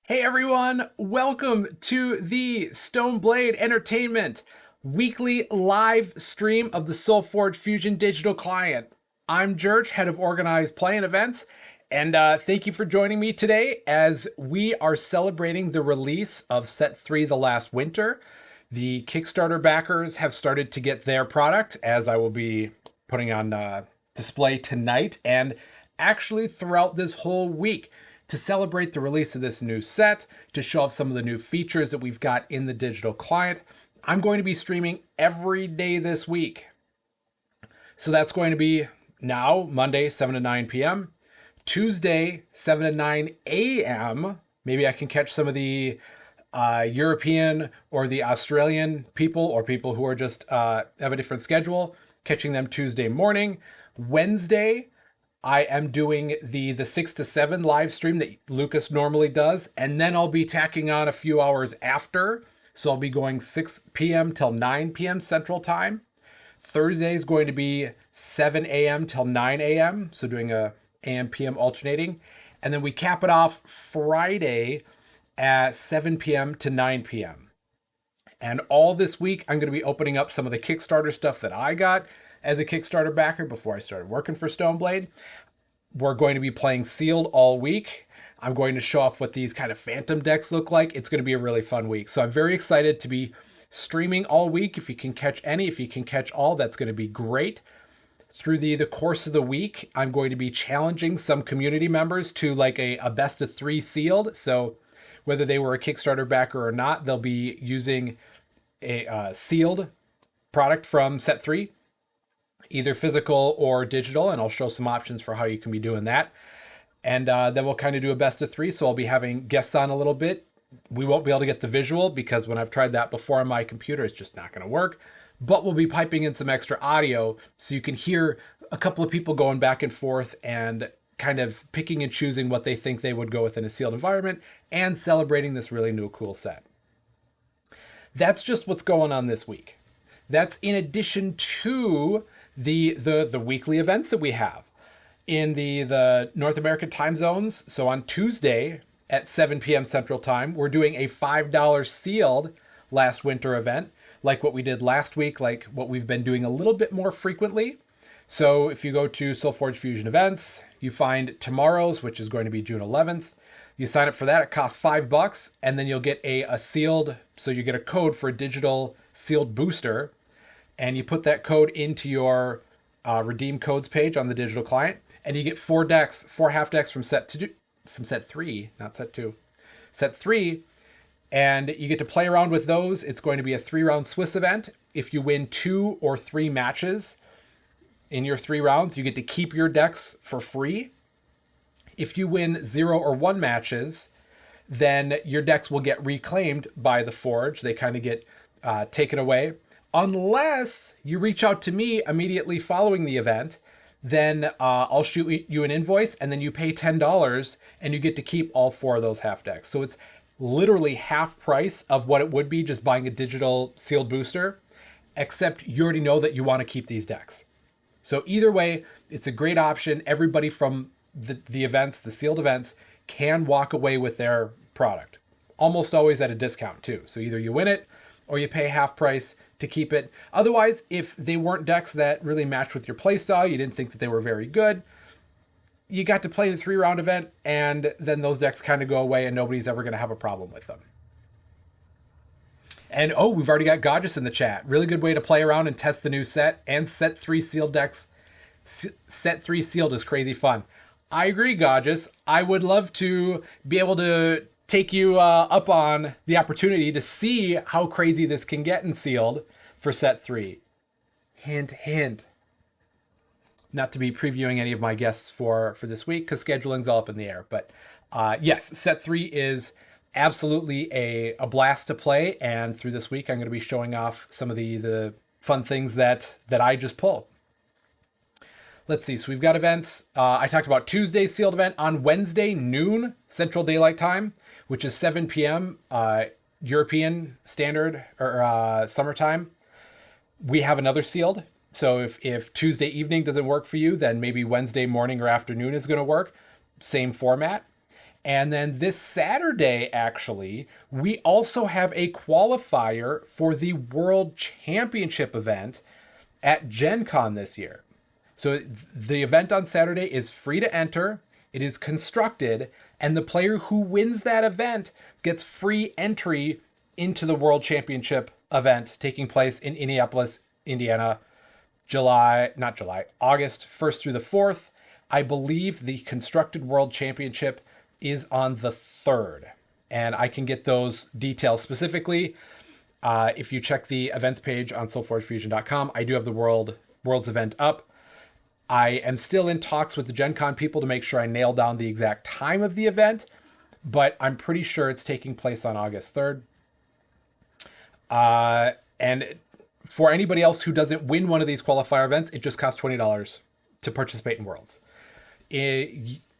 Hey everyone, welcome to the Stoneblade Entertainment weekly live stream of the SolForge Fusion Digital Client. I'm Jurch, head of organized play and events, and thank you for joining me today as we are celebrating the release of Set 3 The Last Winter. The Kickstarter backers have started to get their product, as I will be putting on display tonight and actually throughout this whole week to celebrate the release of this new set, to show off some of the new features that we've got in the digital client. I'm going to be streaming every day this week. So that's going to be now, Monday, 7 to 9 p.m., Tuesday, 7 to 9 a.m. Maybe I can catch some of the European or the Australian people or people who are just have a different schedule, catching them Tuesday morning. Wednesday, I am doing the 6 to 7 live stream that Lucas normally does, and then I'll be tacking on a few hours after. So I'll be going 6 p.m. till 9 p.m. Central Time. Thursday is going to be 7 a.m. till 9 a.m. So doing a AM PM alternating. And then we cap it off Friday at 7 p.m. to 9 p.m. And all this week, I'm going to be opening up some of the Kickstarter stuff that I got as a Kickstarter backer before I started working for Stoneblade. We're going to be playing sealed all week. I'm going to show off what these kind of phantom decks look like. It's going to be a really fun week. So I'm very excited to be streaming all week. If you can catch any, if you can catch all, that's going to be great. Through the course of the week, I'm going to be challenging some community members to like a best of 3 sealed. So whether they were a Kickstarter backer or not, they'll be using a sealed product from set 3, either physical or digital, and I'll show some options for how you can be doing that. And then we'll kind of do a best of 3. So I'll be having guests on a little bit. We won't be able to get the visual because when I've tried that before on my computer, it's just not going to work. But we'll be piping in some extra audio so you can hear a couple of people going back and forth and kind of picking and choosing what they think they would go with in a sealed environment and celebrating this really new cool set. That's just what's going on this week. That's in addition to the weekly events that we have in the North American time zones. So on Tuesday at 7 p.m. Central Time, we're doing a $5 sealed last winter event, like what we did last week, like what we've been doing a little bit more frequently. So if you go to SolForge Fusion events, you find tomorrow's, which is going to be June 11th. You sign up for that, it costs $5, and then you'll get a sealed, so you get a code for a digital sealed booster, and you put that code into your redeem codes page on the digital client, and you get 4 decks, 4 half decks from set 3, not set 2, set 3, and you get to play around with those. It's going to be a 3-round Swiss event. If you win 2 or 3 matches in your 3 rounds, you get to keep your decks for free. If you win 0 or 1 matches, then your decks will get reclaimed by the Forge. They kind of get taken away. Unless you reach out to me immediately following the event, then I'll shoot you an invoice and then you pay $10 and you get to keep all 4 of those half decks. So it's literally half price of what it would be just buying a digital sealed booster, except you already know that you want to keep these decks. So either way, it's a great option. Everybody from the events, the sealed events, can walk away with their product. Almost always at a discount too. So either you win it or you pay half price to keep it. Otherwise, if they weren't decks that really matched with your playstyle, you didn't think that they were very good, you got to play the 3-round event, and then those decks kind of go away and nobody's ever going to have a problem with them. And oh, we've already got Godges in the chat. Really good way to play around and test the new set and set 3 sealed decks. Set 3 sealed is crazy fun. I agree, Godges. I would love to be able to take you up on the opportunity to see how crazy this can get in sealed for set 3. Hint, hint. Not to be previewing any of my guests for this week because scheduling's all up in the air. But yes, set 3 is absolutely a blast to play. And through this week, I'm going to be showing off some of the fun things that I just pull. Let's see. So we've got events. I talked about Tuesday's sealed event on Wednesday, noon Central Daylight Time, which is 7 p.m. European Standard or summertime. We have another sealed. So if Tuesday evening doesn't work for you, then maybe Wednesday morning or afternoon is going to work. Same format. And then this Saturday, actually, we also have a qualifier for the World Championship event at Gen Con this year. So the event on Saturday is free to enter, it is constructed, and the player who wins that event gets free entry into the World Championship event taking place in Indianapolis, Indiana, August 1st through the 4th. I believe the constructed World Championship is on the 3rd. And I can get those details specifically. If you check the events page on SolForgeFusion.com, I do have the World's event up. I am still in talks with the Gen Con people to make sure I nail down the exact time of the event, but I'm pretty sure it's taking place on August 3rd. And for anybody else who doesn't win one of these qualifier events, it just costs $20 to participate in Worlds.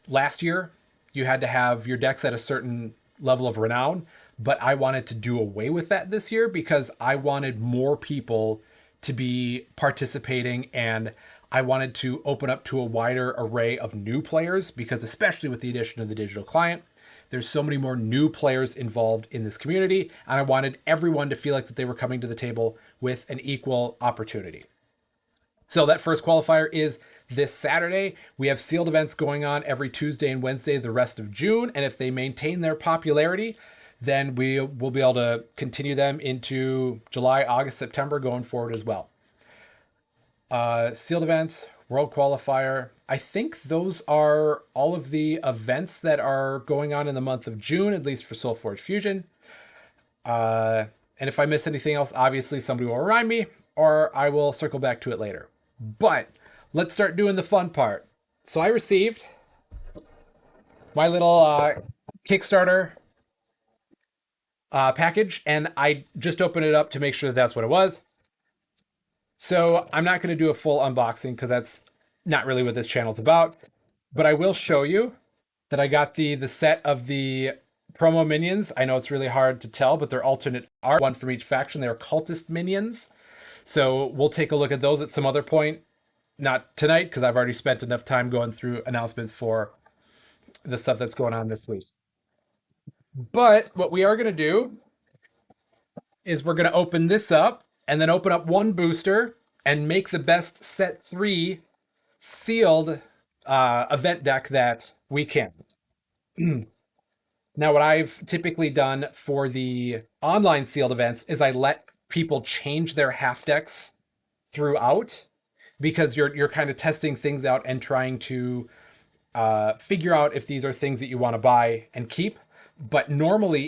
Last year, you had to have your decks at a certain level of renown, but I wanted to do away with that this year because I wanted more people to be participating, and I wanted to open up to a wider array of new players because, especially with the addition of the digital client, there's so many more new players involved in this community, and I wanted everyone to feel like that they were coming to the table with an equal opportunity. So that first qualifier is this Saturday. We have sealed events going on every Tuesday and Wednesday the rest of June, and if they maintain their popularity, then we will be able to continue them into July, August, September going forward as well. Sealed events, World Qualifier. I think those are all of the events that are going on in the month of June, at least for SolForge Fusion. And if I miss anything else, obviously somebody will remind me, or I will circle back to it later. But let's start doing the fun part. So I received my little Kickstarter package, and I just opened it up to make sure that that's what it was. So I'm not going to do a full unboxing because that's not really what this channel's about. But I will show you that I got the set of the promo minions. I know it's really hard to tell, but they're alternate art, one from each faction. They're cultist minions. So we'll take a look at those at some other point. Not tonight, because I've already spent enough time going through announcements for the stuff that's going on this week. But what we are going to do is we're going to open this up and then open up one booster and make the best set 3 sealed event deck that we can. Now, what I've typically done for the online sealed events is I let people change their half decks throughout, because you're kind of testing things out and trying to figure out if these are things that you want to buy and keep. But normally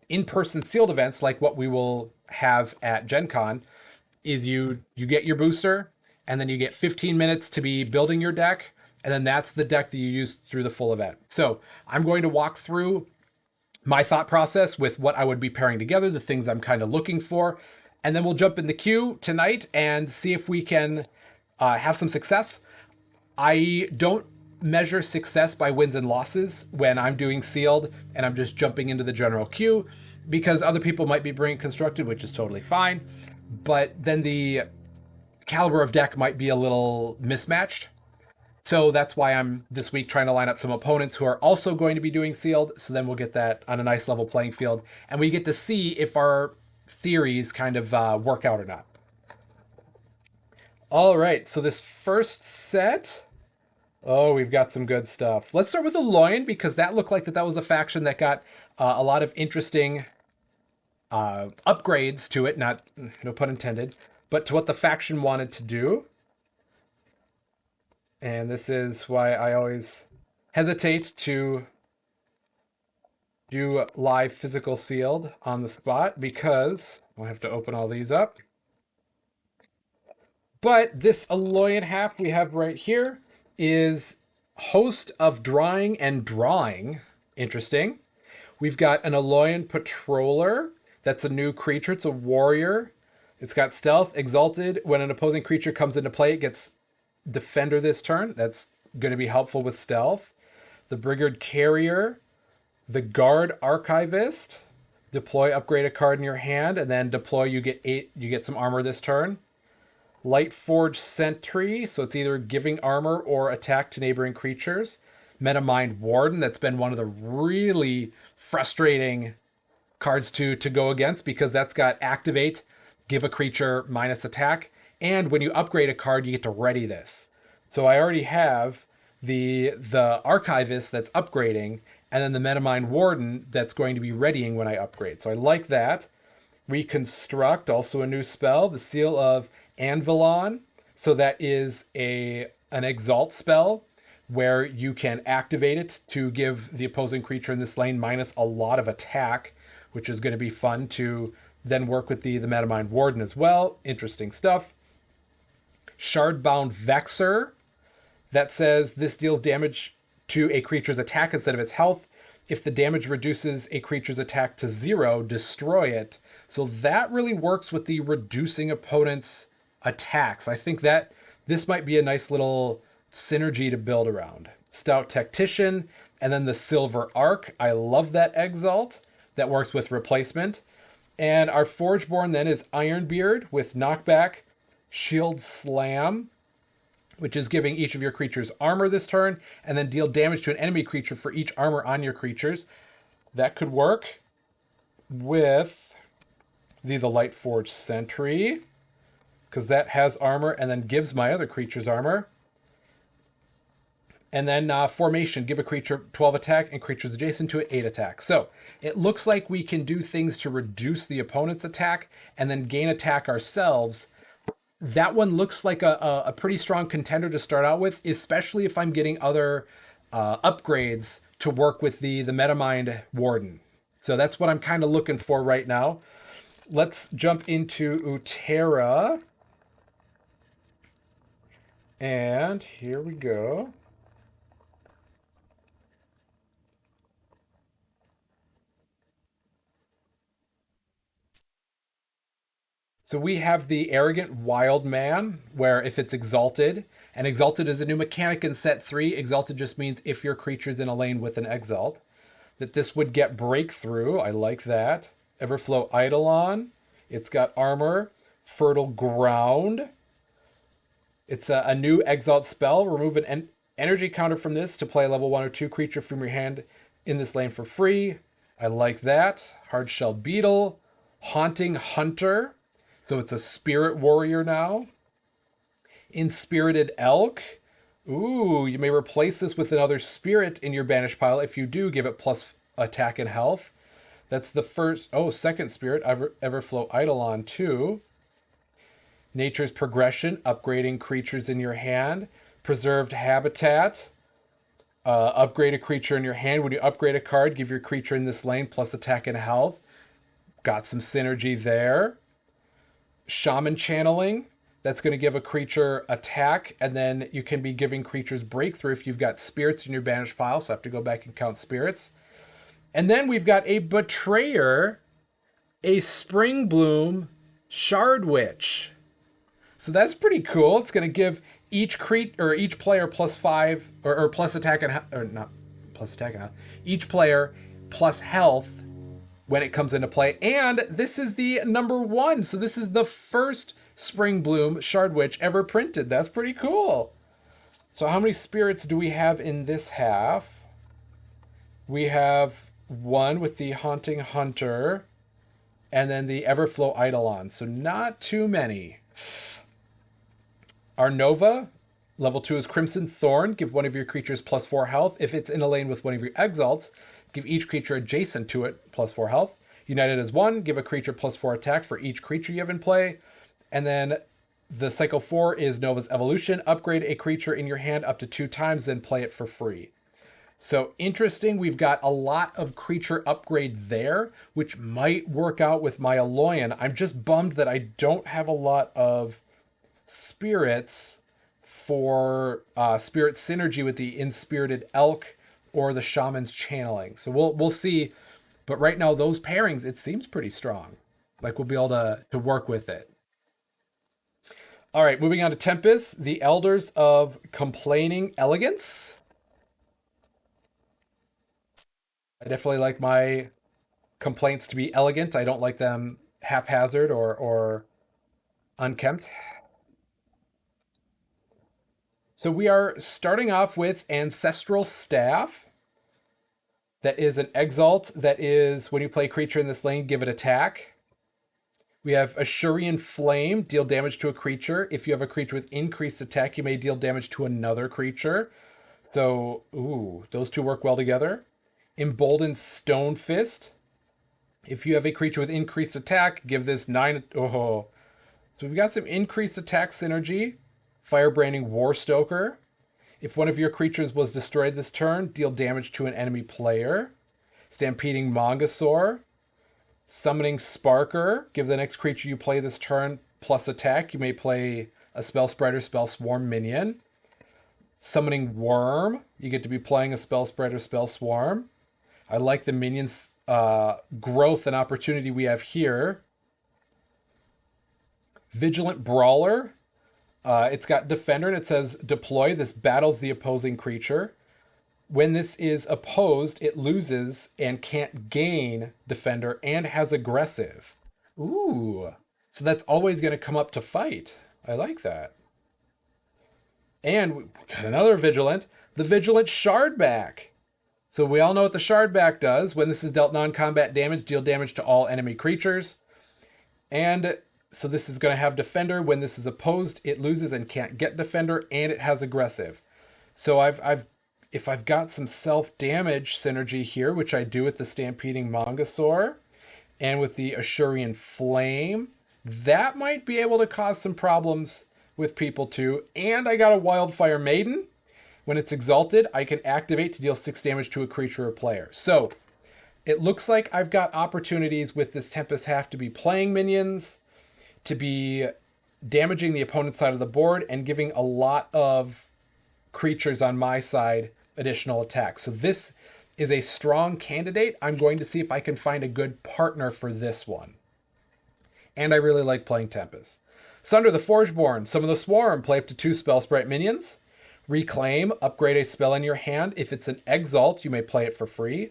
in-person sealed events, like what we will have at Gen Con, is you get your booster, and then you get 15 minutes to be building your deck, and then that's the deck that you use through the full event. So I'm going to walk through my thought process with what I would be pairing together, the things I'm kind of looking for, and then we'll jump in the queue tonight and see if we can have some success. I don't measure success by wins and losses when I'm doing sealed and I'm just jumping into the general queue, because other people might be bringing constructed, which is totally fine, but then the caliber of deck might be a little mismatched. So that's why I'm this week trying to line up some opponents who are also going to be doing sealed, so then we'll get that on a nice level playing field, and we get to see if our theories kind of work out or not. All right, so this first set, oh, we've got some good stuff. Let's start with the Loin, because that looked like that was a faction that got a lot of interesting upgrades to it, not, no pun intended, but to what the faction wanted to do. And this is why I always hesitate to do live physical sealed on the spot, because I'll have to open all these up. But this Aloyan half we have right here is host of drawing and drawing. Interesting. We've got an Aloyan Patroller. That's a new creature. It's a warrior. It's got stealth, exalted. When an opposing creature comes into play, it gets defender this turn. That's going to be helpful with stealth. The Brigard Carrier. The Guard Archivist. Deploy, upgrade a card in your hand, and then deploy, you get some armor this turn. Lightforge Sentry, so it's either giving armor or attack to neighboring creatures. Metamind Warden. That's been one of the really frustrating cards to go against because that's got activate, give a creature minus attack, and when you upgrade a card, you get to ready this. So I already have the archivist that's upgrading, and then the Metamind Warden that's going to be readying when I upgrade. So I like that. Reconstruct, also a new spell. The Seal of Anvilon. So that is an exalt spell where you can activate it to give the opposing creature in this lane minus a lot of attack, which is going to be fun to then work with the Metamind Warden as well. Interesting stuff. Shardbound Vexer. That says this deals damage to a creature's attack instead of its health. If the damage reduces a creature's attack to 0, destroy it. So that really works with the reducing opponent's attacks. I think that this might be a nice little synergy to build around. Stout Tactician, and then the Silver Arc. I love that Exalt. That works with replacement. And our Forgeborn then is Ironbeard with knockback, Shield Slam, which is giving each of your creatures armor this turn, and then deal damage to an enemy creature for each armor on your creatures. That could work with the Lightforged Sentry, because that has armor and then gives my other creatures armor. And then Formation, give a creature 12 attack and creatures adjacent to it 8 attack. So it looks like we can do things to reduce the opponent's attack and then gain attack ourselves. That one looks like a pretty strong contender to start out with, especially if I'm getting other upgrades to work with the Metamind Warden. So that's what I'm kind of looking for right now. Let's jump into Utera. And here we go. So we have the Arrogant Wild Man, where if it's Exalted, and Exalted is a new mechanic in set 3, Exalted just means if your creature's in a lane with an Exalt, that this would get Breakthrough. I like that. Everflow Eidolon. It's got armor. Fertile Ground. It's a new Exalt spell. Remove an energy counter from this to play a level 1 or 2 creature from your hand in this lane for free. I like that. Hardshell Beetle. Haunting Hunter. So it's a spirit warrior now. Inspirited Elk. Ooh, you may replace this with another spirit in your banish pile. If you do, give it plus attack and health. That's the first, second spirit, Everflow Eidolon too. Nature's Progression, upgrading creatures in your hand. Preserved Habitat, upgrade a creature in your hand. When you upgrade a card, give your creature in this lane plus attack and health. Got some synergy there. Shaman Channeling, that's going to give a creature attack, and then you can be giving creatures breakthrough if you've got spirits in your banish pile, so I have to go back and count spirits. And then we've got a Betrayer, a Springbloom Shard Witch. So that's pretty cool. It's going to give each each player plus 5 or plus attack and or not plus attack and health. Each player plus health when it comes into play. And this is the number 1. So this is the first Springbloom Shard Witch ever printed. That's pretty cool. So how many spirits do we have in this half? We have 1 with the Haunting Hunter and then the Everflow Eidolon. So not too many. Our Nova, level 2 is Crimson Thorn. Give one of your creatures plus 4 health. If it's in a lane with one of your Exalts, give each creature adjacent to it plus 4 health. United as 1, give a creature plus 4 attack for each creature you have in play. And then the cycle 4 is Nova's Evolution. Upgrade a creature in your hand up to 2 times, then play it for free. So interesting, we've got a lot of creature upgrade there, which might work out with my Aloyan. I'm just bummed that I don't have a lot of spirits for spirit synergy with the Inspirited Elk or the Shaman's Channeling. So we'll see. But right now, those pairings, it seems pretty strong. Like we'll be able to work with it. All right, moving on to Tempys, the Elders of Complaining Elegance. I definitely like my complaints to be elegant. I don't like them haphazard or unkempt. So we are starting off with Ancestral Staff. That is an Exalt. That is, when you play a creature in this lane, give it attack. We have Ashurian Flame, deal damage to a creature. If you have a creature with increased attack, you may deal damage to another creature. So, ooh, those two work well together. Emboldened Stone Fist. If you have a creature with increased attack, give this 9... Oh, so we've got some increased attack synergy. Firebranding Warstoker. If one of your creatures was destroyed this turn, deal damage to an enemy player. Stampeding Mongosaur. Summoning Sparker. Give the next creature you play this turn plus attack. You may play a Spell Spreader, Spell Swarm minion. Summoning Worm. You get to be playing a Spell Spreader, Spell Swarm. I like the minions growth and opportunity we have here. Vigilant Brawler. It's got Defender and it says deploy. This battles the opposing creature. When this is opposed, it loses and can't gain Defender and has aggressive. Ooh. So that's always going to come up to fight. I like that. And we got another Vigilant. The Vigilant Shardback. So we all know what the Shardback does. When this is dealt non-combat damage, deal damage to all enemy creatures. And so this is going to have Defender. When this is opposed, it loses and can't get Defender, and it has aggressive. So if I've got some self-damage synergy here, which I do with the Stampeding Mongosaur, and with the Ashurian Flame, that might be able to cause some problems with people too. And I got a Wildfire Maiden. When it's exalted, I can activate to deal 6 damage to a creature or player. So it looks like I've got opportunities with this Tempys have to be playing minions, to be damaging the opponent's side of the board, and giving a lot of creatures on my side additional attack. So this is a strong candidate. I'm going to see if I can find a good partner for this one. And I really like playing Tempys. Sunder the Forgeborn, Summon the Swarm, play up to 2 Spell Sprite minions. Reclaim, upgrade a spell in your hand. If it's an Exalt, you may play it for free.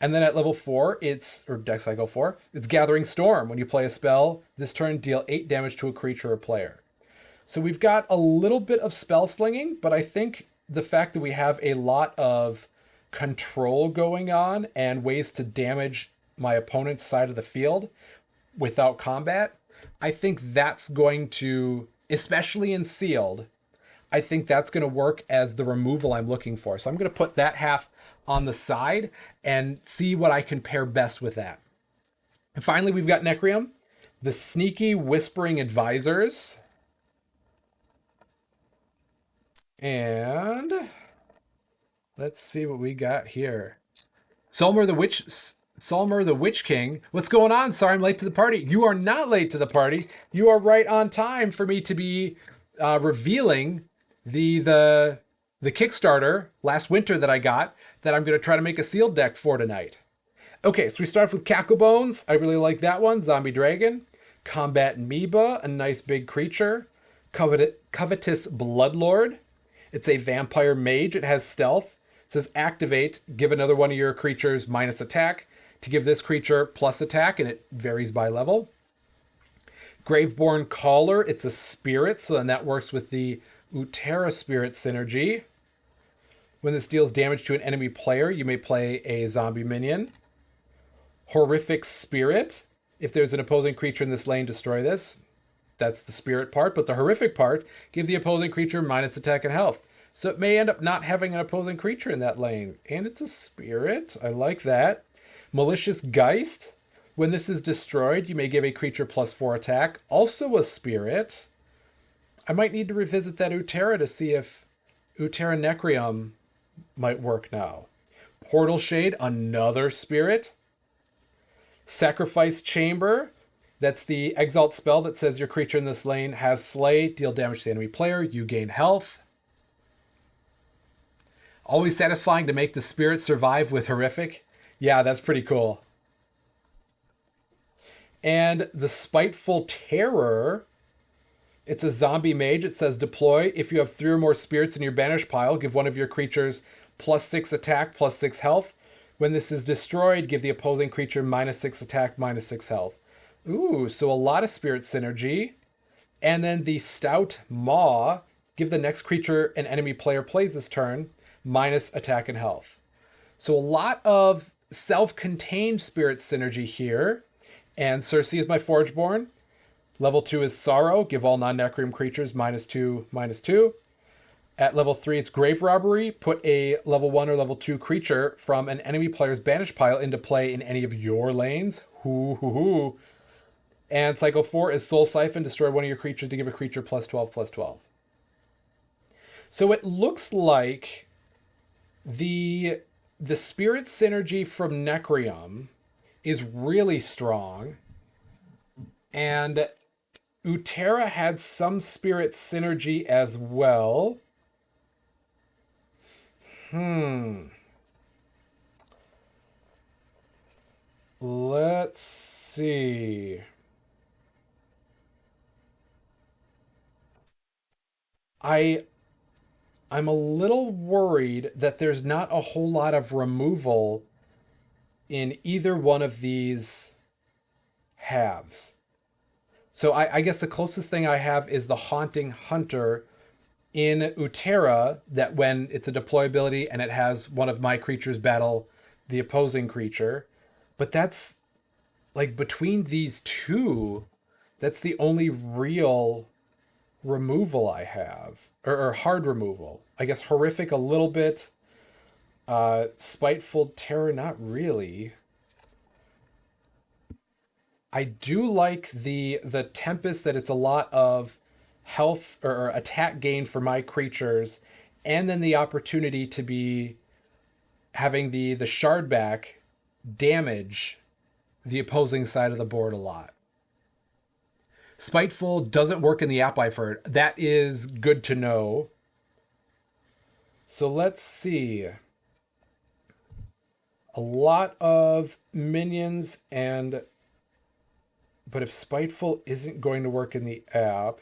And then at level 4, or deck cycle 4, it's Gathering Storm. When you play a spell, this turn deal 8 damage to a creature or player. So we've got a little bit of spell slinging, but I think the fact that we have a lot of control going on and ways to damage my opponent's side of the field without combat, I think that's going to, especially in sealed, I think that's going to work as the removal I'm looking for. So I'm going to put that half on the side and see what I can pair best with that. And finally, we've got Necrium, the Sneaky Whispering Advisors. And let's see what we got here. Solmer the Witch King. What's going on? Sorry I'm late to the party. You are not late to the party. You are right on time for me to be revealing the Kickstarter last winter that I got that I'm going to try to make a sealed deck for tonight. Okay, so we start off with Cacklebones. I really like that one. Zombie Dragon. Combat Amoeba, a nice big creature. Covetous Bloodlord. It's a vampire mage. It has stealth. It says activate, give another one of your creatures minus attack to give this creature plus attack, and it varies by level. Graveborn Caller, it's a spirit, so then that works with the Utera Spirit synergy. When this deals damage to an enemy player, you may play a zombie minion. Horrific Spirit, if there's an opposing creature in this lane, destroy this. That's the spirit part, but the horrific part, give the opposing creature minus attack and health. So it may end up not having an opposing creature in that lane. And it's a spirit. I like that. Malicious Geist. When this is destroyed, you may give a creature +4 attack. Also a spirit. I might need to revisit that Utera to see if Utera Necrium might work now. Portal Shade, another spirit. Sacrifice Chamber. That's the Exalt spell that says your creature in this lane has Slay, deal damage to the enemy player, you gain health. Always satisfying to make the spirit survive with Horrific. Yeah, that's pretty cool. And the Spiteful Terror, it's a zombie mage. It says deploy. If you have 3 or more spirits in your banish pile, give one of your creatures +6 attack, +6 health. When this is destroyed, give the opposing creature -6 attack, -6 health. Ooh, so a lot of spirit synergy. And then the Stout Maw, Give the next creature an enemy player plays this turn minus attack and health. So a lot of self-contained spirit synergy here. And Circe is my Forgeborn. Level 2 is Sorrow. Give all non-Necroom creatures -2, -2. At level 3, it's Grave Robbery. Put a level 1 or level 2 creature from an enemy player's banish pile into play in any of your lanes. Hoo hoo hoo. And cycle 4 is Soul Siphon. Destroy one of your creatures to give a creature +12/+12. So it looks like the spirit synergy from Necreum is really strong. And Utera had some spirit synergy as well. Let's see. I'm a little worried that there's not a whole lot of removal in either one of these halves. So I guess the closest thing I have is the Haunting Hunter in Utera, that when it's a deployability and it has one of my creatures battle the opposing creature. But that's like between these two, that's the only real removal I have. Or hard removal. I guess Horrific a little bit. Spiteful Terror, not really. I do like the Tempest, that it's a lot of health or attack gain for my creatures, and then the opportunity to be having the shard back damage the opposing side of the board a lot. Spiteful doesn't work in the app I've heard. That is good to know. So let's see. A lot of minions, and but if Spiteful isn't going to work in the app,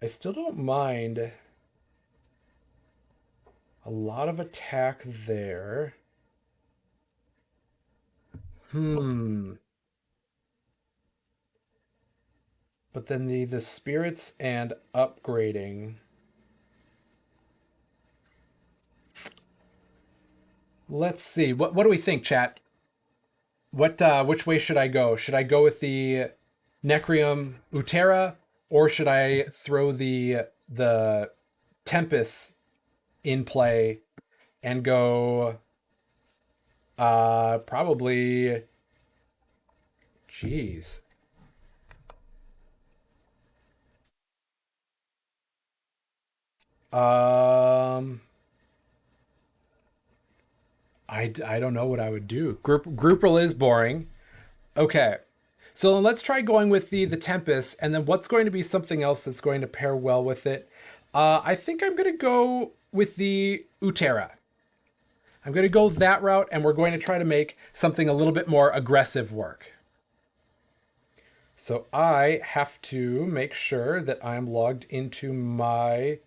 I still don't mind a lot of attack there. But then the spirits and upgrading. Let's see. What do we think, chat? Which way should I go? Should I go with the Necreum Utera, or should I throw the Tempest in play and go probably, jeez. I don't know what I would do. Grouperl is boring. Okay. So then let's try going with the Tempest, and then what's going to be something else that's going to pair well with it. I think I'm going to go with the Utera. I'm going to go that route, and we're going to try to make something a little bit more aggressive work. So I have to make sure that I'm logged into my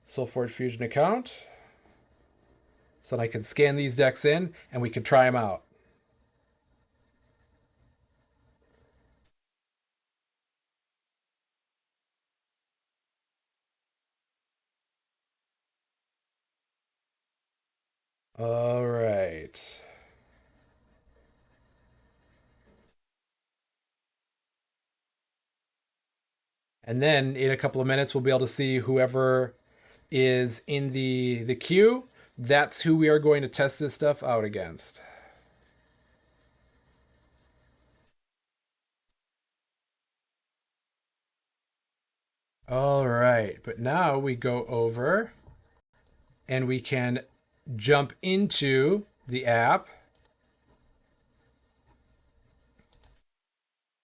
SolForge Fusion account so that I can scan these decks in and we can try them out. All right. And then in a couple of minutes, we'll be able to see whoever is in the queue. That's who we are going to test this stuff out against. All right, but now we go over and we can jump into the app.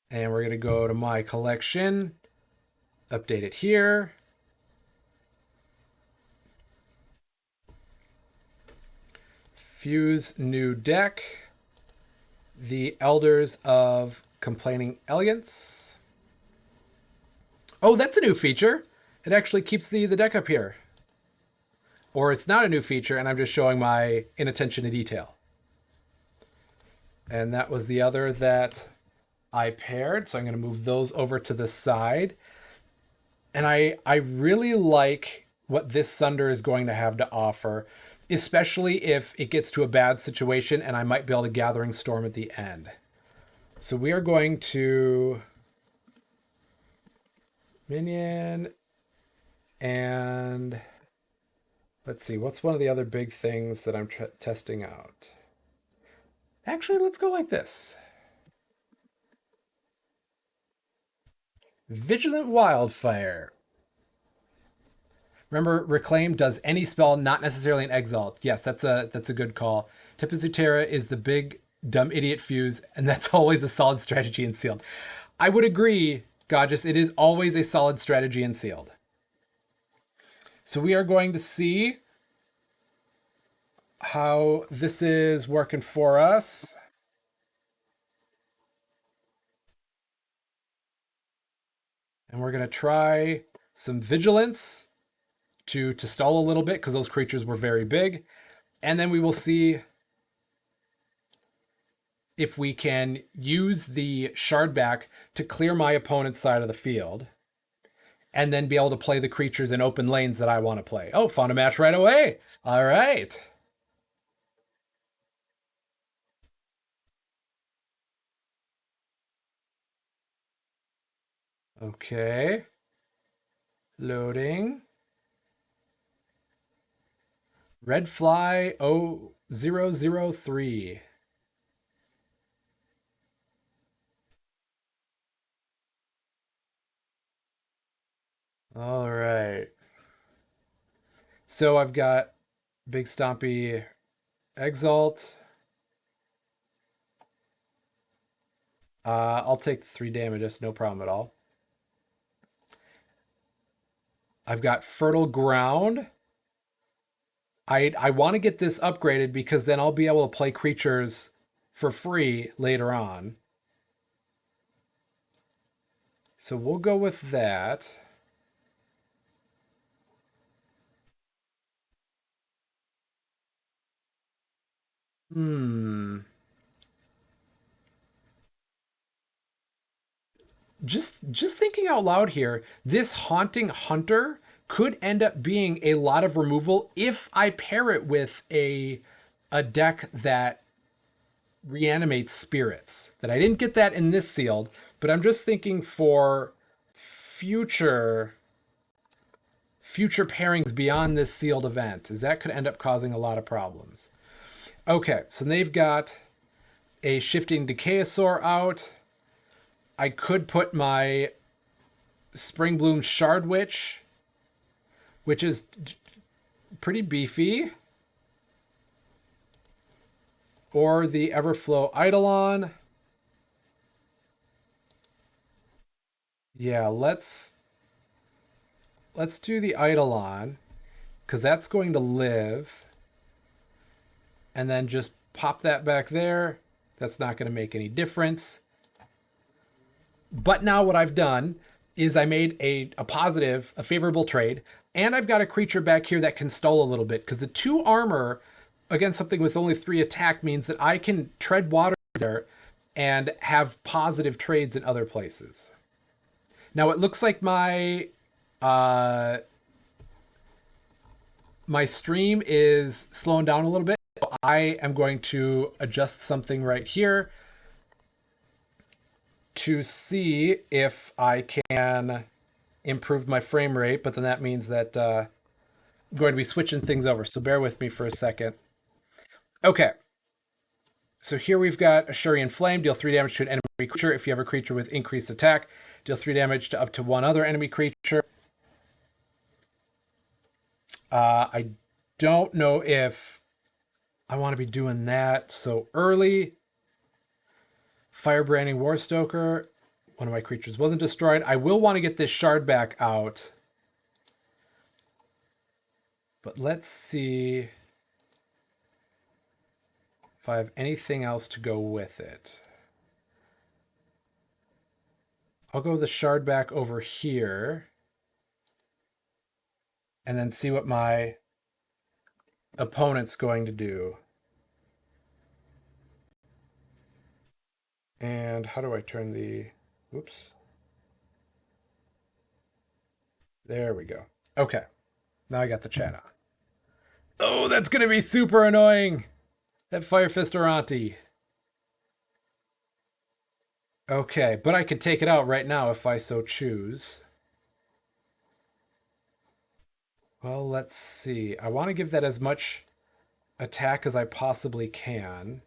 And we're going to go to my collection, update it here. Fuse new deck. The Elders of Complaining Elegance. Oh, that's a new feature. It actually keeps the deck up here. Or it's not a new feature, and I'm just showing my inattention to detail. And that was the other that I paired, so I'm going to move those over to the side. And I really like what this Sunder is going to have to offer, especially if it gets to a bad situation and I might be able to Gathering Storm at the end. So we are going to minion and let's see, what's one of the other big things that I'm testing out? Actually, let's go like this. Vigilant Wildfire. Remember, Reclaim does any spell, not necessarily an Exalt. Yes, that's a good call. Tempys is the big dumb idiot fuse, and that's always a solid strategy in Sealed. I would agree, Godges, it is always a solid strategy in Sealed. So we are going to see how this is working for us. And we're going to try some Vigilance to stall a little bit because those creatures were very big. And then we will see if we can use the shard back to clear my opponent's side of the field and then be able to play the creatures in open lanes that I want to play. Oh, found a match right away. All right. Okay. Loading. Red Fly 0003. All right. So I've got Big Stompy Exalt. I'll take 3 damage. That's no problem at all. I've got Fertile Ground. I want to get this upgraded because then I'll be able to play creatures for free later on. So we'll go with that. Hmm. Just thinking out loud here, this Haunting Hunter could end up being a lot of removal if I pair it with a deck that reanimates spirits. That I didn't get that in this sealed, but I'm just thinking for future pairings beyond this sealed event, is that could end up causing a lot of problems. Okay, so they've got a Shifting Decayosaur out. I could put my Springbloom Shard Witch, which is pretty beefy, or the Everflow Eidolon. Yeah, let's do the Eidolon because that's going to live, and then just pop that back there. That's not going to make any difference. But now what I've done is I made a positive, a favorable trade, and I've got a creature back here that can stall a little bit because the 2 armor against something with only 3 attack means that I can tread water there and have positive trades in other places. Now it looks like my stream is slowing down a little bit. So I am going to adjust something right here to see if I can improve my frame rate, but then that means that I'm going to be switching things over. So bear with me for a second. Okay. So here we've got Ashurian Flame, deal 3 damage to an enemy creature. If you have a creature with increased attack, deal 3 damage to up to 1 other enemy creature. I don't know if I want to be doing that so early. Firebranding Warstoker. One of my creatures wasn't destroyed. I will want to get this shard back out. But let's see if I have anything else to go with it. I'll go the shard back over here and then see what my opponent's going to do. And how do I turn the... Oops. There we go. Okay. Now I got the chat on. Oh, that's going to be super annoying. That Fire Fist Oronti. Okay, but I could take it out right now if I so choose. Well, let's see. I want to give that as much attack as I possibly can.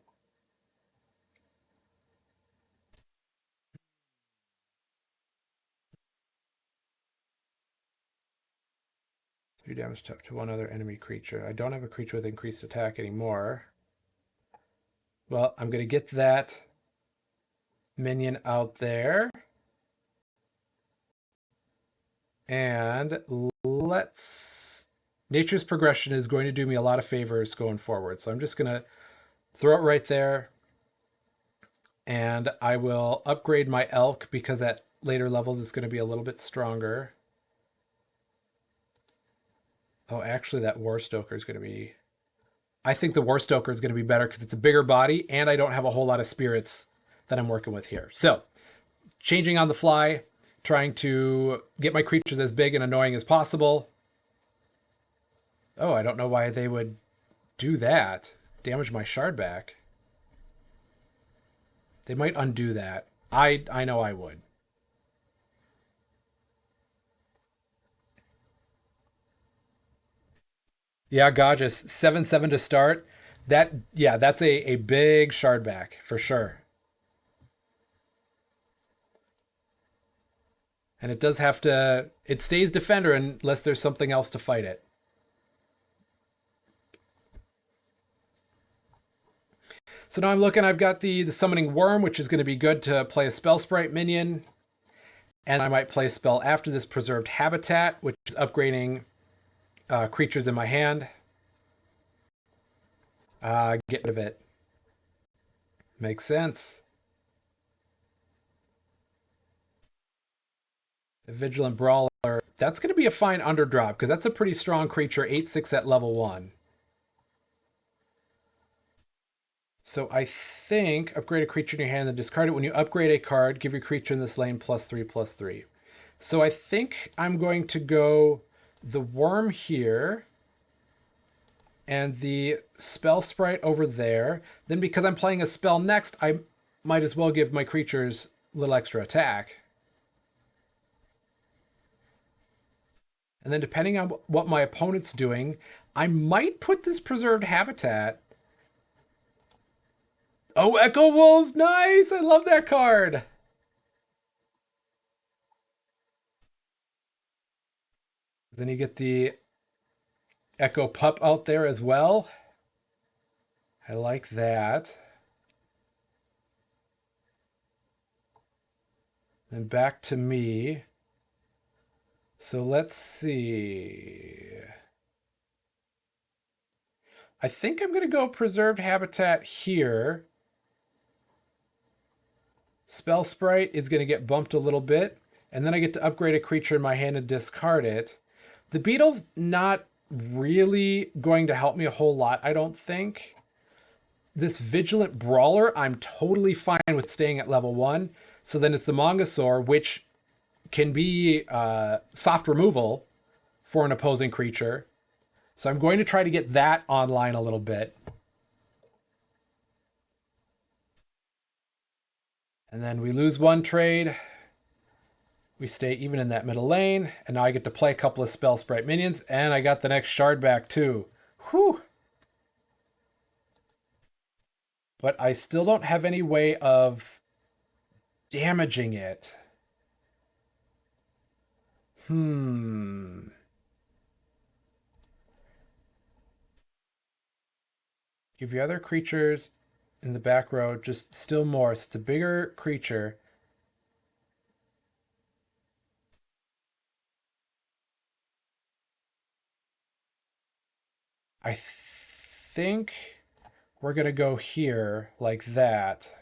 Three damage to one other enemy creature. I don't have a creature with increased attack anymore. Well, I'm going to get that minion out there. And let's... Nature's Progression is going to do me a lot of favors going forward. So I'm just going to throw it right there. And I will upgrade my Elk because at later levels it's going to be a little bit stronger. Oh, actually that War Stoker is going to be... I think the War Stoker is going to be better because it's a bigger body and I don't have a whole lot of spirits that I'm working with here. So, changing on the fly, trying to get my creatures as big and annoying as possible. Oh, I don't know why they would do that. Damage my shard back. They might undo that. I know I would. Yeah, Gorgeous. 7/7 to start. That's a big shard back for sure. And it does have to... It stays defender unless there's something else to fight it. So now I'm looking, I've got the Summoning Worm, which is going to be good to play a Spell Sprite minion. And I might play a spell after this, Preserved Habitat, which is upgrading creatures in my hand. Get rid of it. Makes sense. The Vigilant Brawler. That's going to be a fine underdrop, because that's a pretty strong creature, 8/6 at level 1. So I think upgrade a creature in your hand and discard it. When you upgrade a card, give your creature in this lane +3/+3. So I think I'm going to go the Worm here and the Spell Sprite over there. Then because I'm playing a spell next, I might as well give my creatures a little extra attack. And then depending on what my opponent's doing, I might put this Preserved Habitat. Oh, Echo Wolves, nice! I love that card. Then you get the Echo Pup out there as well. I like that. Then back to me. So let's see. I think I'm going to go Preserved Habitat here. Spell Sprite is going to get bumped a little bit. And then I get to upgrade a creature in my hand and discard it. The Beetle's not really going to help me a whole lot, I don't think. This Vigilant Brawler, I'm totally fine with staying at level 1. So then it's the Mongosaur, which can be soft removal for an opposing creature. So I'm going to try to get that online a little bit. And then we lose one trade. We stay even in that middle lane. And now I get to play a couple of Spell Sprite minions. And I got the next shard back too. Whew. But I still don't have any way of damaging it. Give your other creatures in the back row just still more. So it's a bigger creature. I think we're going to go here like that.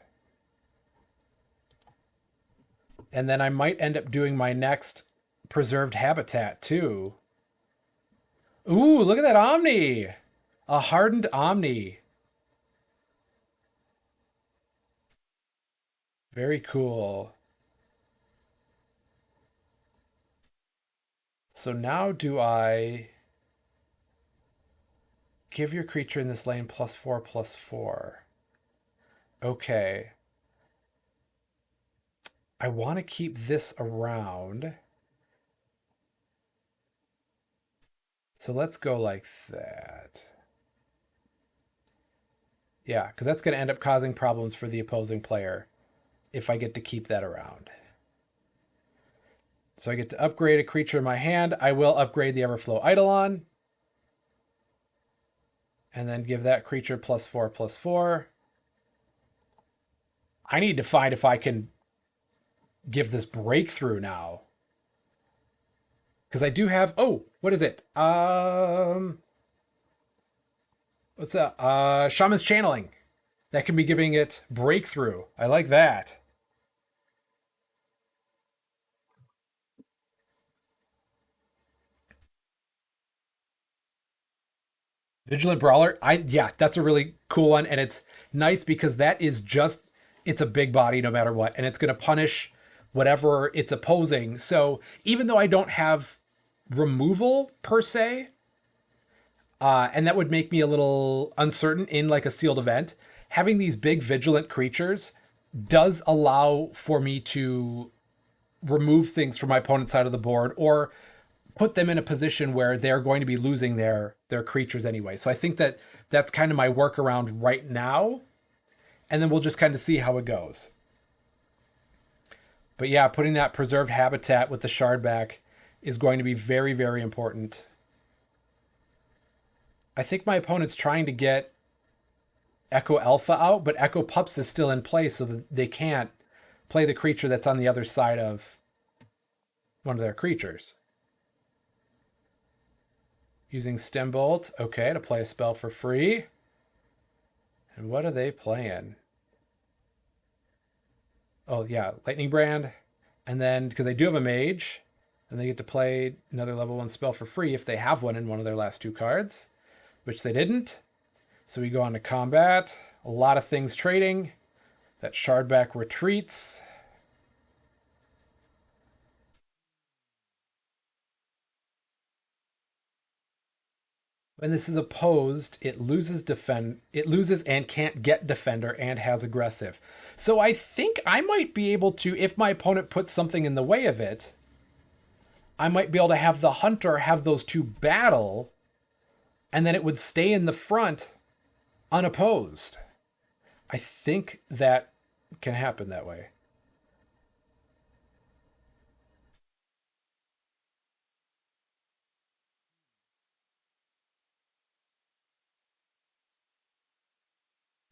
And then I might end up doing my next Preserved Habitat too. Ooh, look at that Omni! A Hardened Omni. Very cool. So now do I give your creature in this lane +4/+4? Okay. I want to keep this around. So let's go like that. Yeah, because that's going to end up causing problems for the opposing player if I get to keep that around. So I get to upgrade a creature in my hand. I will upgrade the Everflow Eidolon. And then give that creature +4/+4. I need to find if I can give this breakthrough now. Because I do have, oh, what is it? What's that? Shaman's Channeling. That can be giving it breakthrough. I like that. Vigilant Brawler. Yeah, that's a really cool one, and it's nice because that is just it's a big body no matter what, and it's going to punish whatever it's opposing. So even though I don't have removal per se, and that would make me a little uncertain in like a sealed event, having these big vigilant creatures does allow for me to remove things from my opponent's side of the board or put them in a position where they're going to be losing their creatures anyway. So I think that that's kind of my workaround right now, and then we'll just kind of see how it goes. But yeah, putting that preserved habitat with the shard back is going to be very, very important. I think my opponent's trying to get Echo Alpha out, but Echo Pups is still in place so that they can't play the creature that's on the other side of one of their creatures. Using Stem Bolt, okay, to play a spell for free. And what are they playing? Oh, yeah, Lightning Brand. And then, because they do have a mage, and they get to play another level 1 spell for free if they have one in one of their last 2 cards, which they didn't. So we go on to combat. A lot of things trading. That Shardback retreats. When this is opposed, it loses and can't get defender and has aggressive. So I think I might be able to, if my opponent puts something in the way of it, I might be able to have the hunter have those 2 battle, and then it would stay in the front unopposed. I think that can happen that way.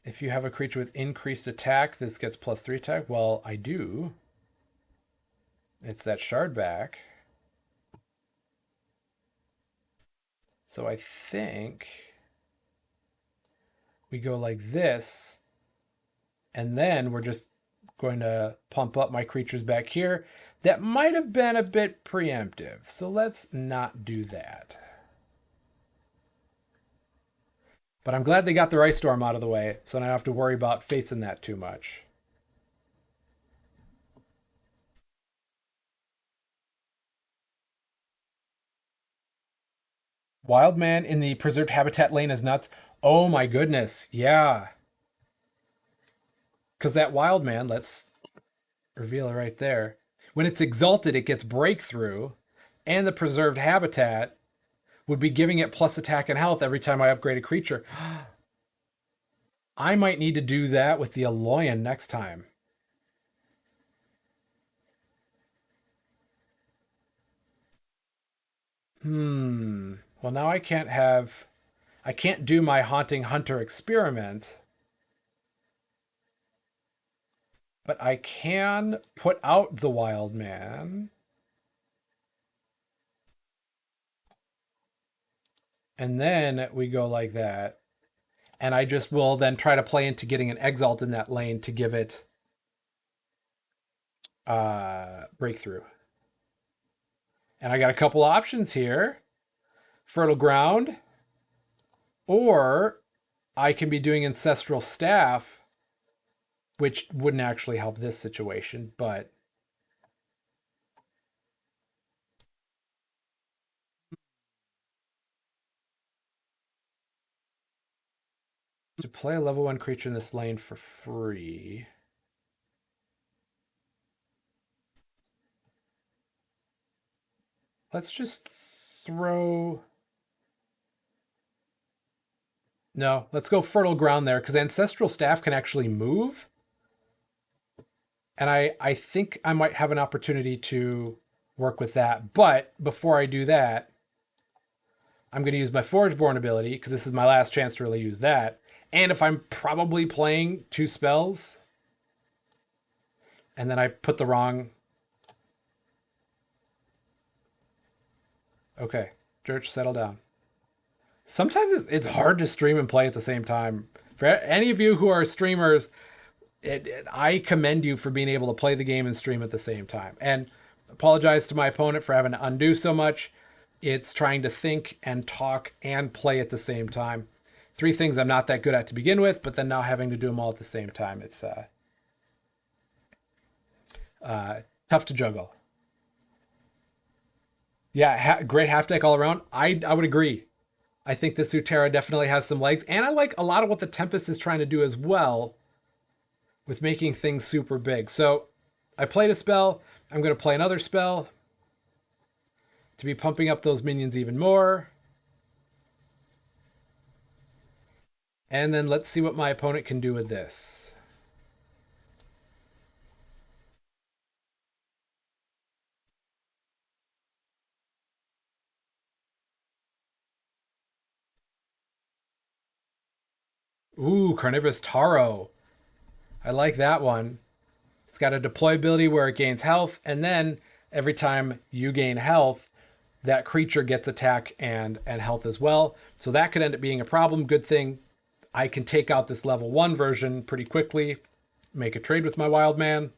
If you have a creature with increased attack, this gets +3 attack. Well, I do. It's that Shardback. So I think we go like this, and then we're just going to pump up my creatures back here. That might have been a bit preemptive, so let's not do that. But I'm glad they got their Ice Storm out of the way, so I don't have to worry about facing that too much. Wildman in the preserved habitat lane is nuts. Oh my goodness, yeah. Because that Wildman, let's reveal it right there. When it's exalted, it gets breakthrough, and the preserved habitat would be giving it plus attack and health every time I upgrade a creature. I might need to do that with the Aloyan next time. Well, now I can't do my Haunting Hunter experiment, but I can put out the Wild Man. And then we go like that. And I just will then try to play into getting an Exalt in that lane to give it breakthrough. And I got a couple options here. Fertile Ground, or I can be doing Ancestral Staff which wouldn't actually help this situation, but to play a level 1 creature in this lane for free. Let's just throw... No, let's go Fertile Ground there, because Ancestral Staff can actually move. And I think I might have an opportunity to work with that. But before I do that, I'm going to use my Forgeborn ability, because this is my last chance to really use that. And if I'm probably playing 2 spells, and then I put the wrong... Okay, Jurch, settle down. Sometimes it's hard to stream and play at the same time. For any of you who are streamers, I commend you for being able to play the game and stream at the same time. And apologize to my opponent for having to undo so much. It's trying to think and talk and play at the same time. 3 things I'm not that good at to begin with, but then now having to do them all at the same time, it's tough to juggle. Yeah, great half deck all around. I would agree. I think the Sutera definitely has some legs, and I like a lot of what the Tempys is trying to do as well with making things super big. So I played a spell. I'm going to play another spell to be pumping up those minions even more. And then let's see what my opponent can do with this. Ooh, Carnivorous Taro. I like that one. It's got a deployability where it gains health, and then every time you gain health, that creature gets attack and health as well. So that could end up being a problem. Good thing I can take out this level 1 version pretty quickly, make a trade with my wild man.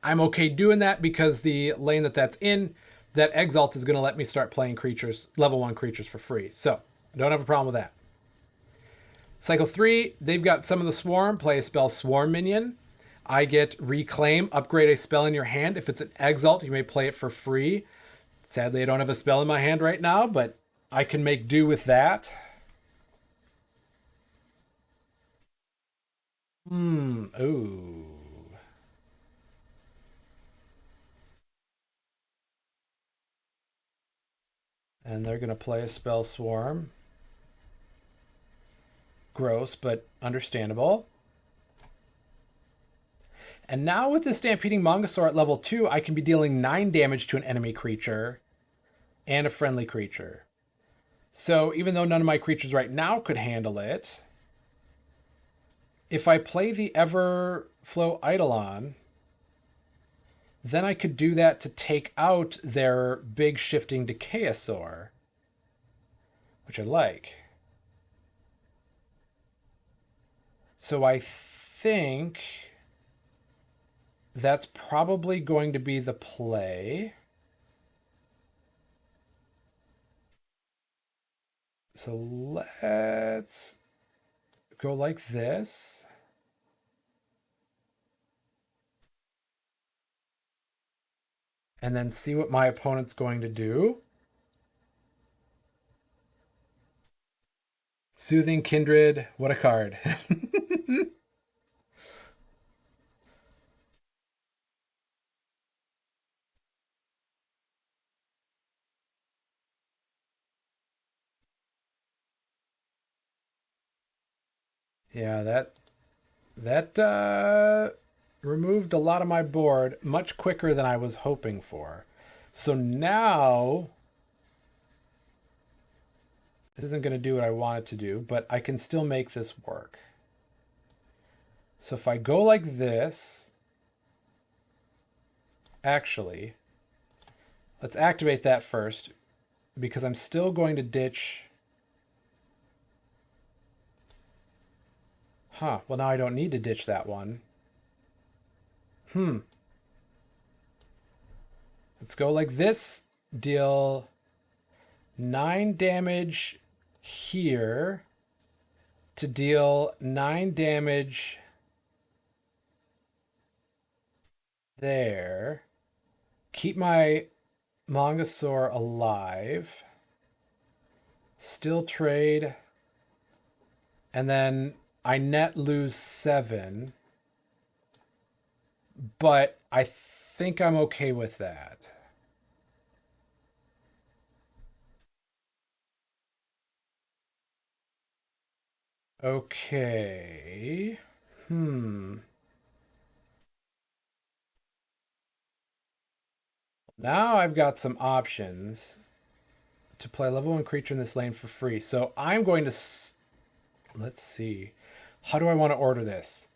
I'm okay doing that because the lane that's in, that Exalt is going to let me start playing creatures, level 1 creatures for free. So I don't have a problem with that. Cycle 3, they've got some of the Swarm. Play a spell Swarm minion. I get Reclaim, upgrade a spell in your hand. If it's an Exalt, you may play it for free. Sadly, I don't have a spell in my hand right now, but I can make do with that. Ooh. And they're going to play a spell Swarm. Gross, but understandable. And now with the Stampeding Mongosaur at level 2, I can be dealing 9 damage to an enemy creature and a friendly creature. So even though none of my creatures right now could handle it, if I play the Everflow Eidolon, then I could do that to take out their big shifting Decayosaur, which I like. So I think that's probably going to be the play. So let's go like this. And then see what my opponent's going to do. Soothing Kindred, what a card. Yeah, that removed a lot of my board much quicker than I was hoping for. So now this isn't going to do what I want it to do, but I can still make this work. So if I go like this, actually, let's activate that first because I'm still going to ditch. Huh, well now I don't need to ditch that one. Let's go like this. Deal 9 damage here to deal 9 damage there. Keep my Mongosaur alive. Still trade. And then I net lose 7. But I think I'm okay with that. Okay. Now I've got some options to play level 1 creature in this lane for free. So I'm going to... Let's see. How do I want to order this?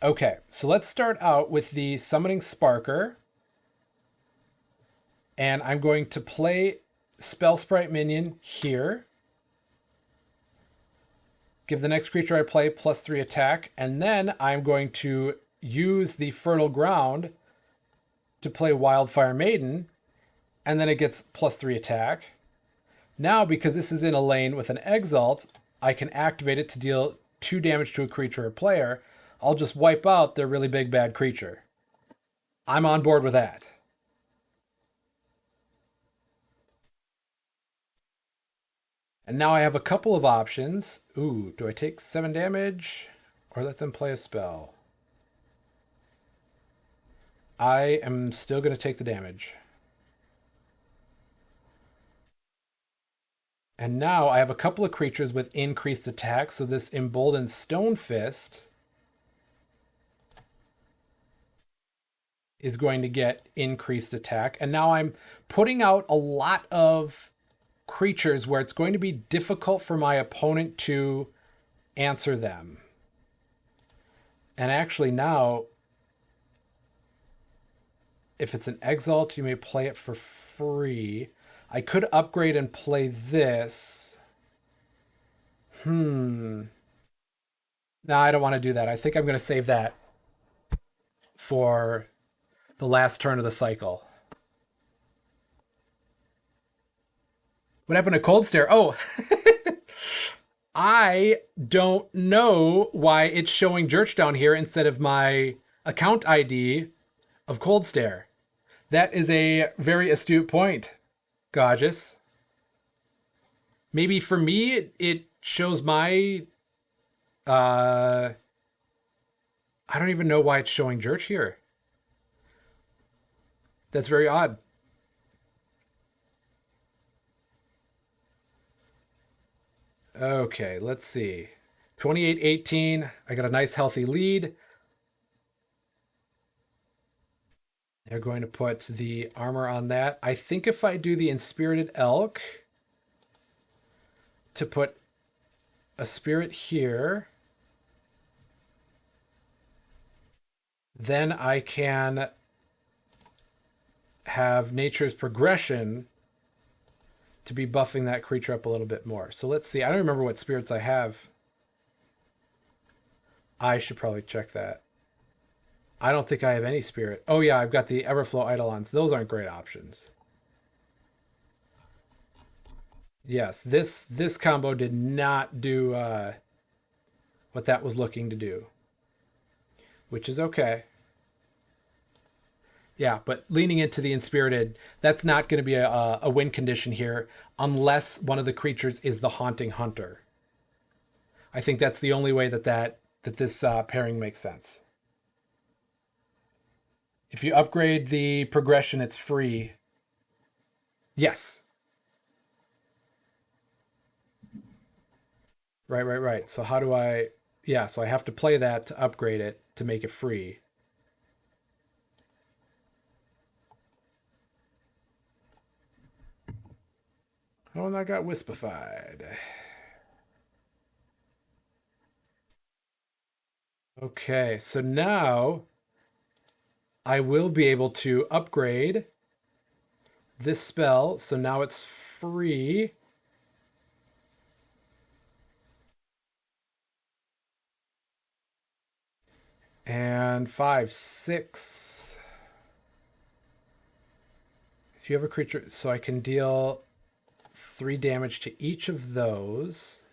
Okay, so let's start out with the Summoning Sparker. And I'm going to play Spell Sprite Minion here. Give the next creature I play +3 attack. And then I'm going to use the Fertile Ground to play Wildfire Maiden. And then it gets +3 attack. Now, because this is in a lane with an Exalt, I can activate it to deal 2 damage to a creature or player. I'll just wipe out their really big bad creature. I'm on board with that. And now I have a couple of options. Ooh, do I take 7 damage or let them play a spell? I am still going to take the damage. And now I have a couple of creatures with increased attack. So this Emboldened Stonefist is going to get increased attack. And now I'm putting out a lot of creatures where it's going to be difficult for my opponent to answer them. And actually now, if it's an Exalt, you may play it for free. I could upgrade and play this. No, I don't want to do that. I think I'm going to save that for the last turn of the cycle. What happened to Cold Stare? Oh, I don't know why it's showing Jurch down here instead of my account ID of Cold Stare. That is a very astute point, Gorgeous. Maybe for me, it shows my... I don't even know why it's showing Jurch here. That's very odd. Okay, let's see. 28-18. I got a nice healthy lead. They're going to put the armor on that. I think if I do the Inspirited Elk to put a spirit here, then I can have Nature's Progression to be buffing that creature up a little bit more. So let's see. I don't remember what spirits I have. I should probably check that. I don't think I have any spirit. Oh yeah, I've got the Everflow Eidolons. Those aren't great options. Yes, this combo did not do what that was looking to do, which is okay. Yeah, but leaning into the Inspirited, that's not going to be a win condition here unless one of the creatures is the Haunting Hunter. I think that's the only way that this pairing makes sense. If you upgrade the progression, it's free. Yes. Right. So how do I... Yeah, so I have to play that to upgrade it to make it free. Oh, and I got Wispified. Okay, so now I will be able to upgrade this spell. So now it's free. And 5, 6. If you have a creature, so I can deal 3 damage to each of those.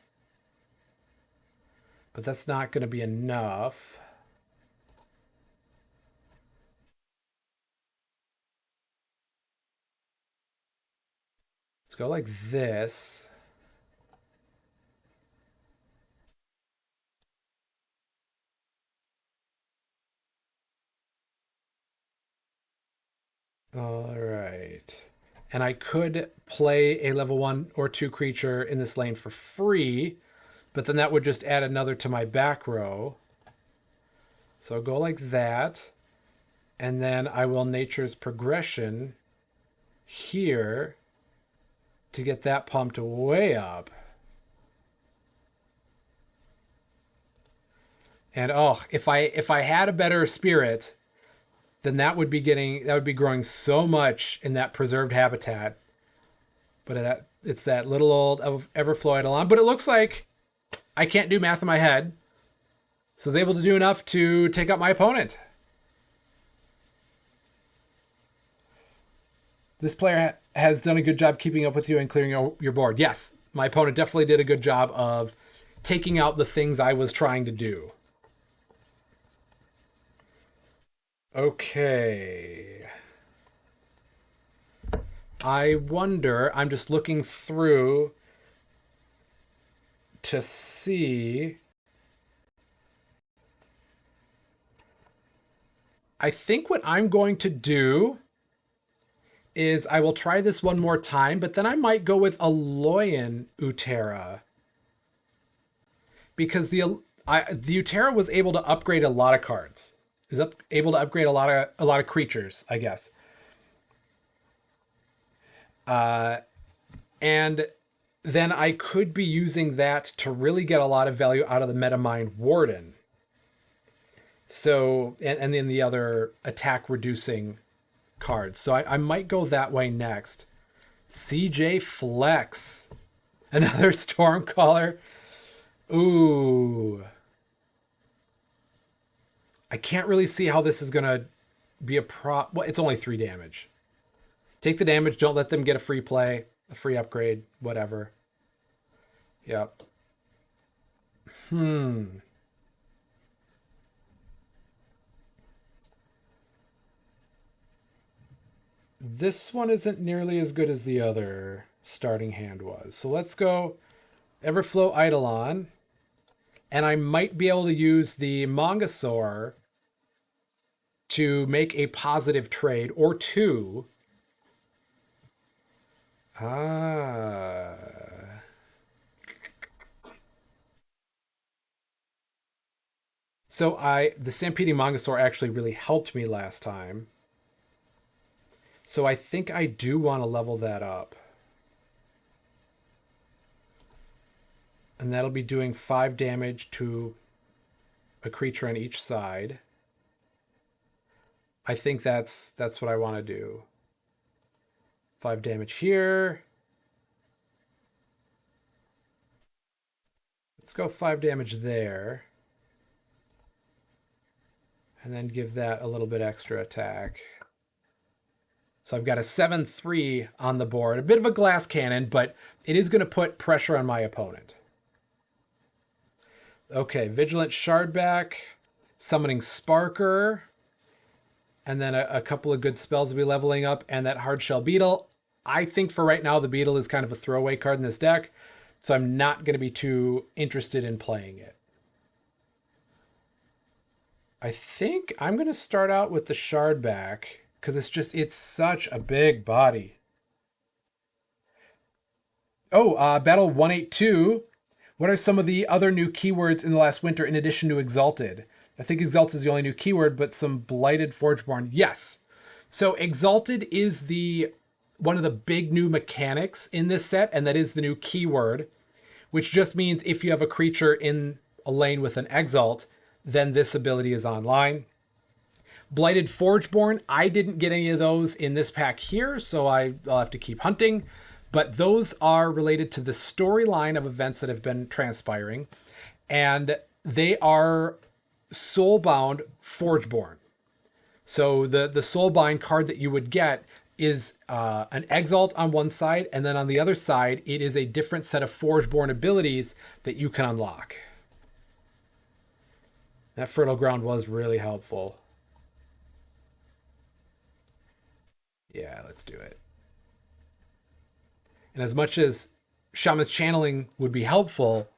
But that's not going to be enough. Let's go like this. All right. And I could play a level 1 or 2 creature in this lane for free, but then that would just add another to my back row. So I'll go like that. And then I will Nature's Progression here to get that pumped way up. And oh, if I had a better spirit, then that would be growing so much in that preserved habitat. But it's that little old Everflow Eidolon. But it looks like I can't do math in my head, so I was able to do enough to take out my opponent. This player has done a good job keeping up with you and clearing your board. Yes, my opponent definitely did a good job of taking out the things I was trying to do. Okay. I wonder, I'm just looking through to see. I think what I'm going to do is I will try this one more time, but then I might go with Aloyan Utera. Because the Utera was able to upgrade a lot of cards. Is able to upgrade a lot of creatures, I guess. And then I could be using that to really get a lot of value out of the Metamind Warden. So, and then the other attack reducing cards. So I might go that way next. CJ Flex. Another Stormcaller. Ooh. I can't really see how this is going to be a Well, it's only 3 damage. Take the damage. Don't let them get a free play, a free upgrade, whatever. Yep. This one isn't nearly as good as the other starting hand was. So let's go Everflow Eidolon. And I might be able to use the Mongosaur to make a positive trade or 2. So the Stampeding Mongosaur actually really helped me last time. So I think I do want to level that up. And that'll be doing 5 damage to a creature on each side. I think that's what I want to do. 5 damage here. Let's go 5 damage there. And then give that a little bit extra attack. So I've got a 7/3 on the board. A bit of a glass cannon, but it is going to put pressure on my opponent. Okay, Vigilant Shardback, Summoning Sparker, and then a couple of good spells will be leveling up, and that Hardshell Beetle. I think for right now, the Beetle is kind of a throwaway card in this deck, so I'm not going to be too interested in playing it. I think I'm going to start out with the Shardback, because it's such a big body. Oh, Battle 182. What are some of the other new keywords in the last winter in addition to Exalted? I think Exalted is the only new keyword, but some Blighted Forgeborn. Yes. So Exalted is one of the big new mechanics in this set, and that is the new keyword, which just means if you have a creature in a lane with an Exalt, then this ability is online. Blighted Forgeborn, I didn't get any of those in this pack here, so I'll have to keep hunting. But those are related to the storyline of events that have been transpiring. And they are Soulbound Forgeborn. So the Soulbind card that you would get is an Exalt on one side, and then on the other side, it is a different set of Forgeborn abilities that you can unlock. That Fertile Ground was really helpful. Yeah, let's do it. And as much as Shaman's Channeling would be helpful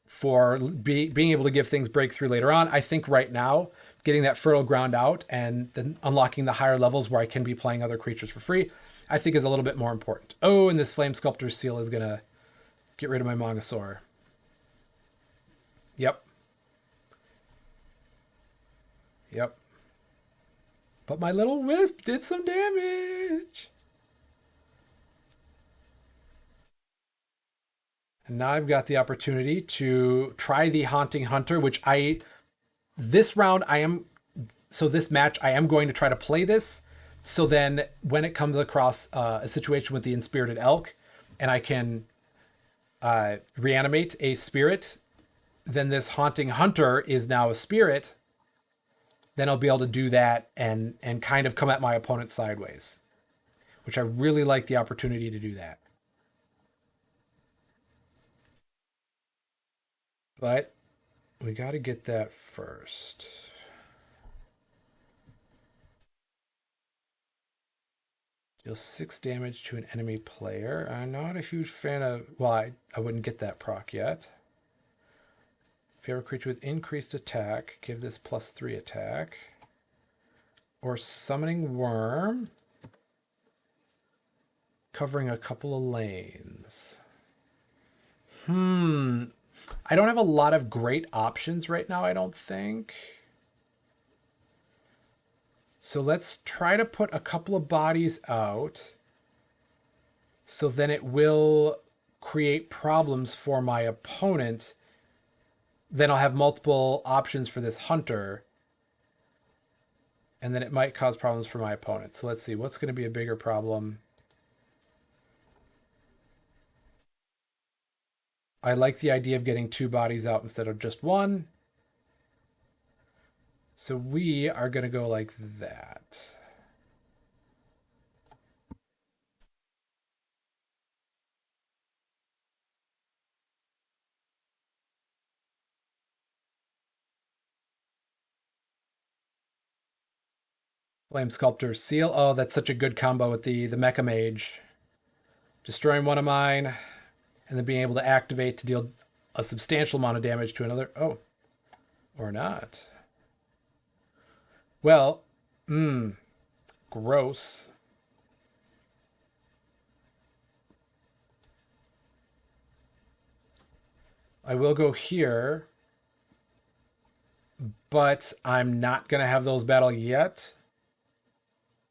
for being able to give things breakthrough later on, I think right now, getting that fertile ground out and then unlocking the higher levels where I can be playing other creatures for free, I think is a little bit more important. Oh, and this Flame Sculptor's Seal is going to get rid of my Mongosaur. Yep. Yep. But my little Wisp did some damage. And now I've got the opportunity to try the Haunting Hunter, which this round this match, I am going to try to play this. So then when it comes across a situation with the Inspirited Elk and I can reanimate a spirit, then this Haunting Hunter is now a spirit. Then I'll be able to do that and kind of come at my opponent sideways, which I really like the opportunity to do that. But we got to get that first. Deal 6 damage to an enemy player. I'm not a huge fan of... Well, I wouldn't get that proc yet. Favorite creature with increased attack. Give this +3 attack. Or Summoning Worm. Covering a couple of lanes. I don't have a lot of great options right now, I don't think. So let's try to put a couple of bodies out. So then it will create problems for my opponent. Then I'll have multiple options for this hunter. And then it might cause problems for my opponent. So let's see, what's going to be a bigger problem? I like the idea of getting 2 bodies out instead of just 1. So we are going to go like that. Flame Sculptor's Seal. Oh, that's such a good combo with the Mecha Mage. Destroying one of mine, and then being able to activate to deal a substantial amount of damage to another. Oh, or not. Well, gross. I will go here, but I'm not going to have those battle yet.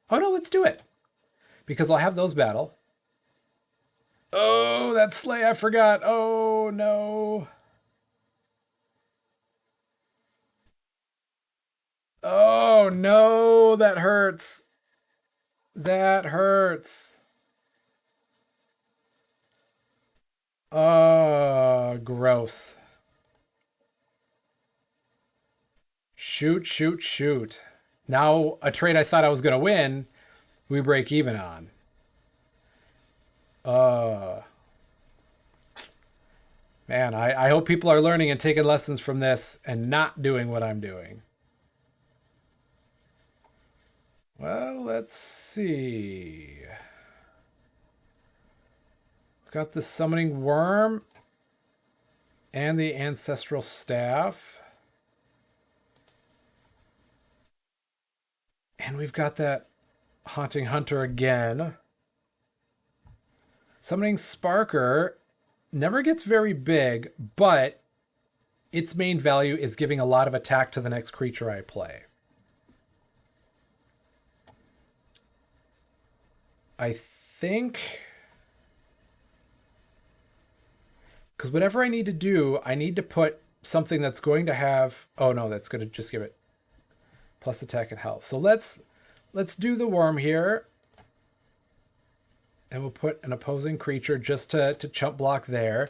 Oh, no, let's do it. Because I'll have those battle. Oh, that Slay, I forgot. Oh, no. Oh, no, that hurts. That hurts. Oh, gross. Shoot, shoot, shoot. Now, a trade I thought I was going to win, we break even on. Man, I hope people are learning and taking lessons from this and not doing what I'm doing. Well, let's see. We've got the Summoning Worm and the Ancestral Staff. And we've got that Haunting Hunter again. Summoning Sparker never gets very big, but its main value is giving a lot of attack to the next creature I play. I think... Because whatever I need to do, I need to put something that's going to have... Oh no, that's going to just give it plus attack and health. So let's do the worm here. And we'll put an opposing creature just to chump block there.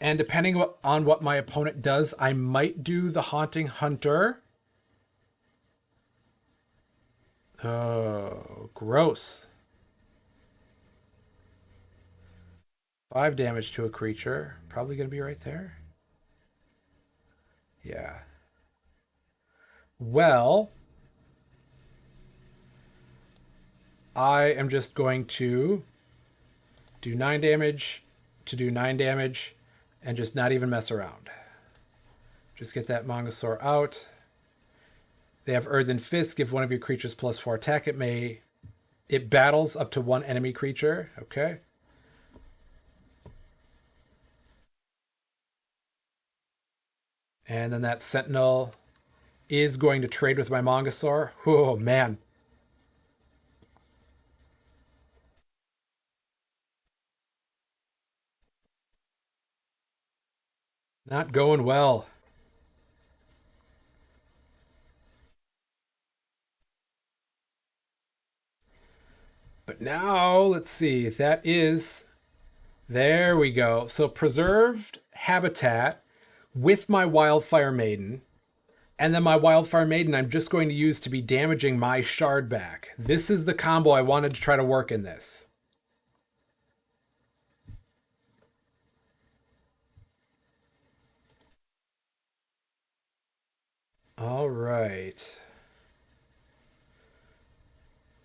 And depending on what my opponent does, I might do the Haunting Hunter. Oh, gross. 5 damage to a creature. Probably going to be right there. Yeah. Well, I am just going to do 9 damage to do 9 damage and just not even mess around. Just get that Mongosaur out. They have Earthen Fist. Give one of your creatures +4 attack. It battles up to one enemy creature. Okay. And then that Sentinel is going to trade with my Mongosaur. Oh, man. Not going well. But now, let's see. That is... There we go. So preserved habitat with my Wildfire Maiden. And then my Wildfire Maiden I'm just going to use to be damaging my Shard back. This is the combo I wanted to try to work in this. All right.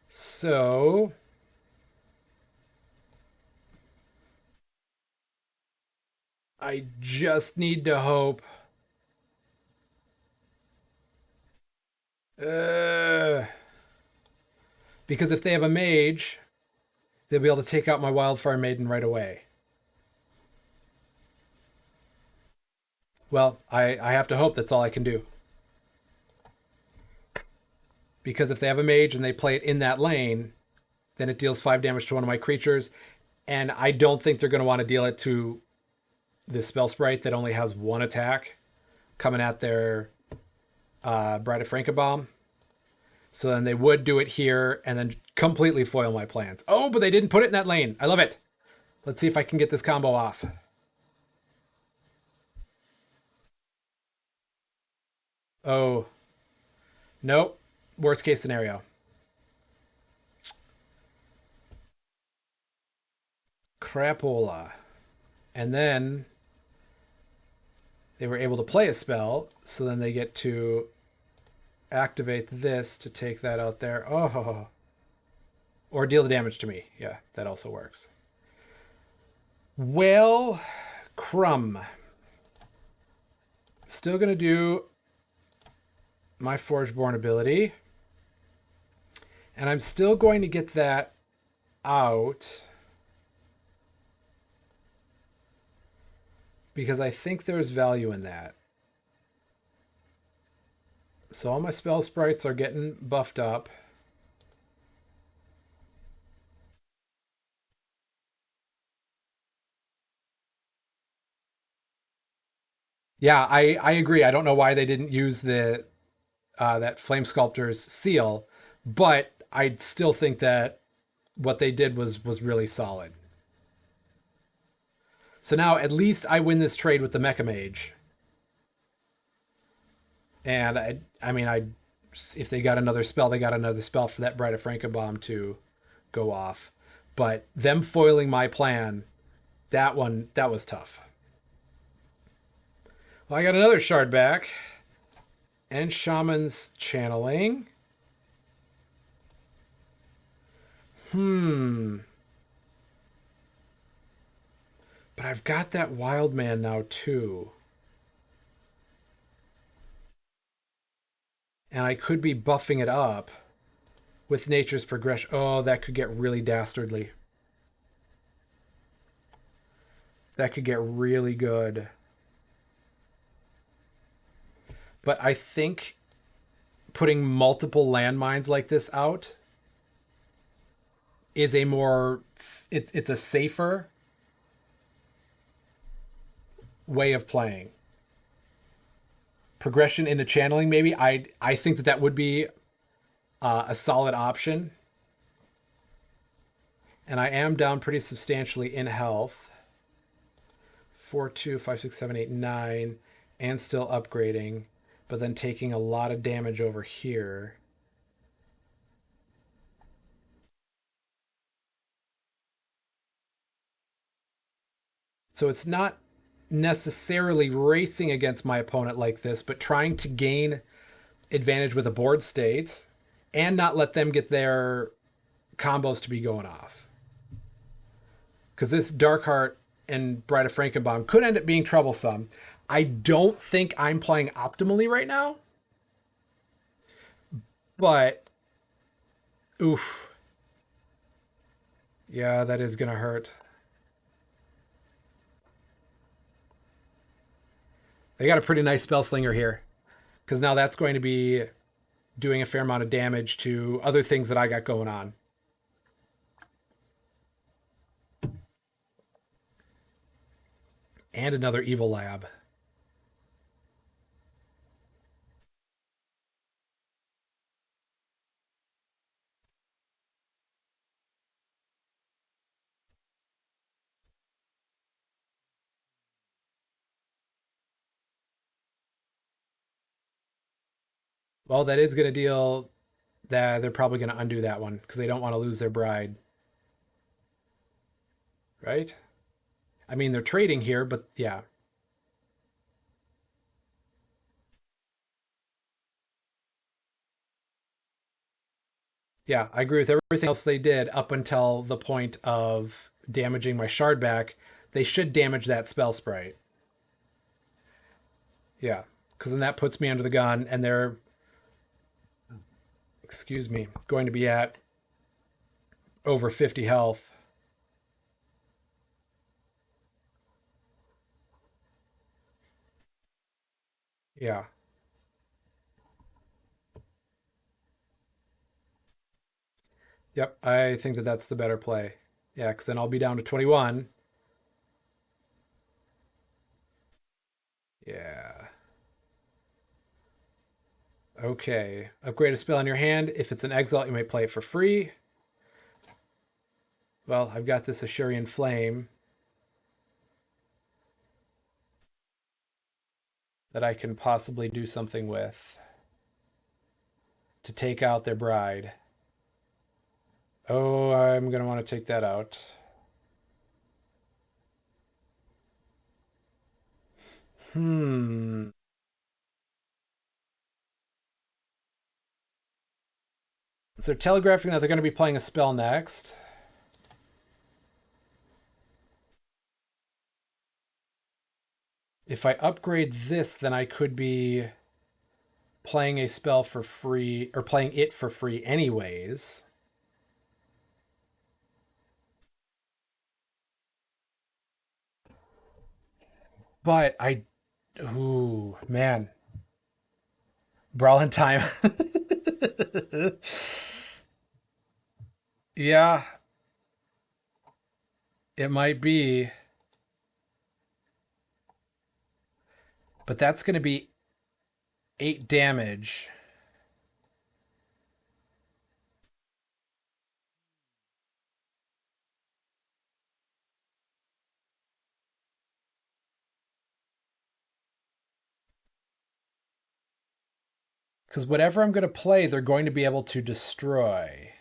So... I just need to hope... because if they have a mage, they'll be able to take out my Wildfire Maiden right away. Well, I have to hope that's all I can do. Because if they have a mage and they play it in that lane, then it deals 5 damage to one of my creatures. And I don't think they're going to want to deal it to the Spell Sprite that only has 1 attack coming at their Bride of Frankenbaum. So then they would do it here and then completely foil my plans. Oh, but they didn't put it in that lane. I love it. Let's see if I can get this combo off. Oh. Nope. Worst case scenario. Crapola. And then they were able to play a spell, so then they get to activate this to take that out there. Oh. Or deal the damage to me. Yeah, that also works. Well, crumb. Still going to do my Forgeborn ability. And I'm still going to get that out. Because I think there's value in that. So all my spell sprites are getting buffed up. Yeah, I agree. I don't know why they didn't use the that Flame Sculptor's seal, but I still think that what they did was really solid. So now at least I win this trade with the Mecha Mage. And I mean, if they got another spell, they got another spell for that Bride of Frankenbaum to go off. But them foiling my plan, that was tough. Well, I got another shard back. And Shaman's Channeling. But I've got that Wild Man now too. And I could be buffing it up with Nature's Progression. Oh, that could get really dastardly. That could get really good. But I think putting multiple landmines like this out is a more... It's a safer way of playing. Progression into channeling, maybe. I think that would be a solid option. And I am down pretty substantially in health. 4, 2, 5, 6, 7, 8, 9. And still upgrading. But then taking a lot of damage over here. So it's not necessarily racing against my opponent like this, but trying to gain advantage with a board state and not let them get their combos to be going off. Because this Darkheart and Bride of Frankenbaum could end up being troublesome. I don't think I'm playing optimally right now, but oof. Yeah, that is going to hurt. They got a pretty nice spell slinger here, because now that's going to be doing a fair amount of damage to other things that I got going on. And another evil lab. Well, that is going to deal that they're probably going to undo that one because they don't want to lose their bride. Right? I mean, they're trading here, but yeah. Yeah, I agree with everything else they did up until the point of damaging my shard back. They should damage that spell sprite. Yeah, because then that puts me under the gun, and they're, excuse me, going to be at over 50 health. Yeah. Yep, I think that that's the better play. Yeah, because then I'll be down to 21. Yeah. Okay. Upgrade a spell in your hand. If it's an exalt, you may play it for free. Well, I've got this Ashurian Flame that I can possibly do something with to take out their bride. Oh, I'm going to want to take that out. Hmm. So telegraphing that they're going to be playing a spell next. If I upgrade this, then I could be playing a spell for free, or playing it for free anyways. But ooh, man. Brawling time. Yeah, it might be. But that's going to be 8 damage. Because whatever I'm going to play, they're going to be able to destroy.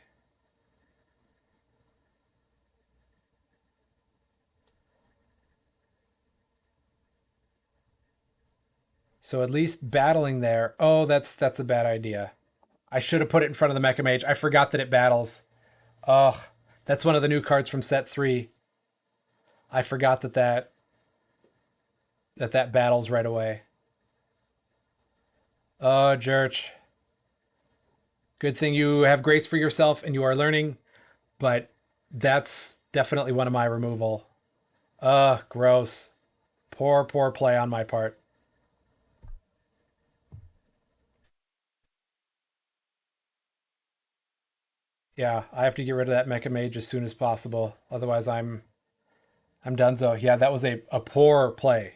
So at least battling there. Oh, that's a bad idea. I should have put it in front of the Mecha Mage. I forgot that it battles. Ugh. That's one of the new cards from set 3. I forgot that battles right away. Oh, Jurch. Good thing you have grace for yourself and you are learning, but that's definitely one of my removal. Ugh, gross. Poor play on my part. Yeah, I have to get rid of that Mecha Mage as soon as possible. Otherwise, I'm donezo. Yeah, that was a poor play.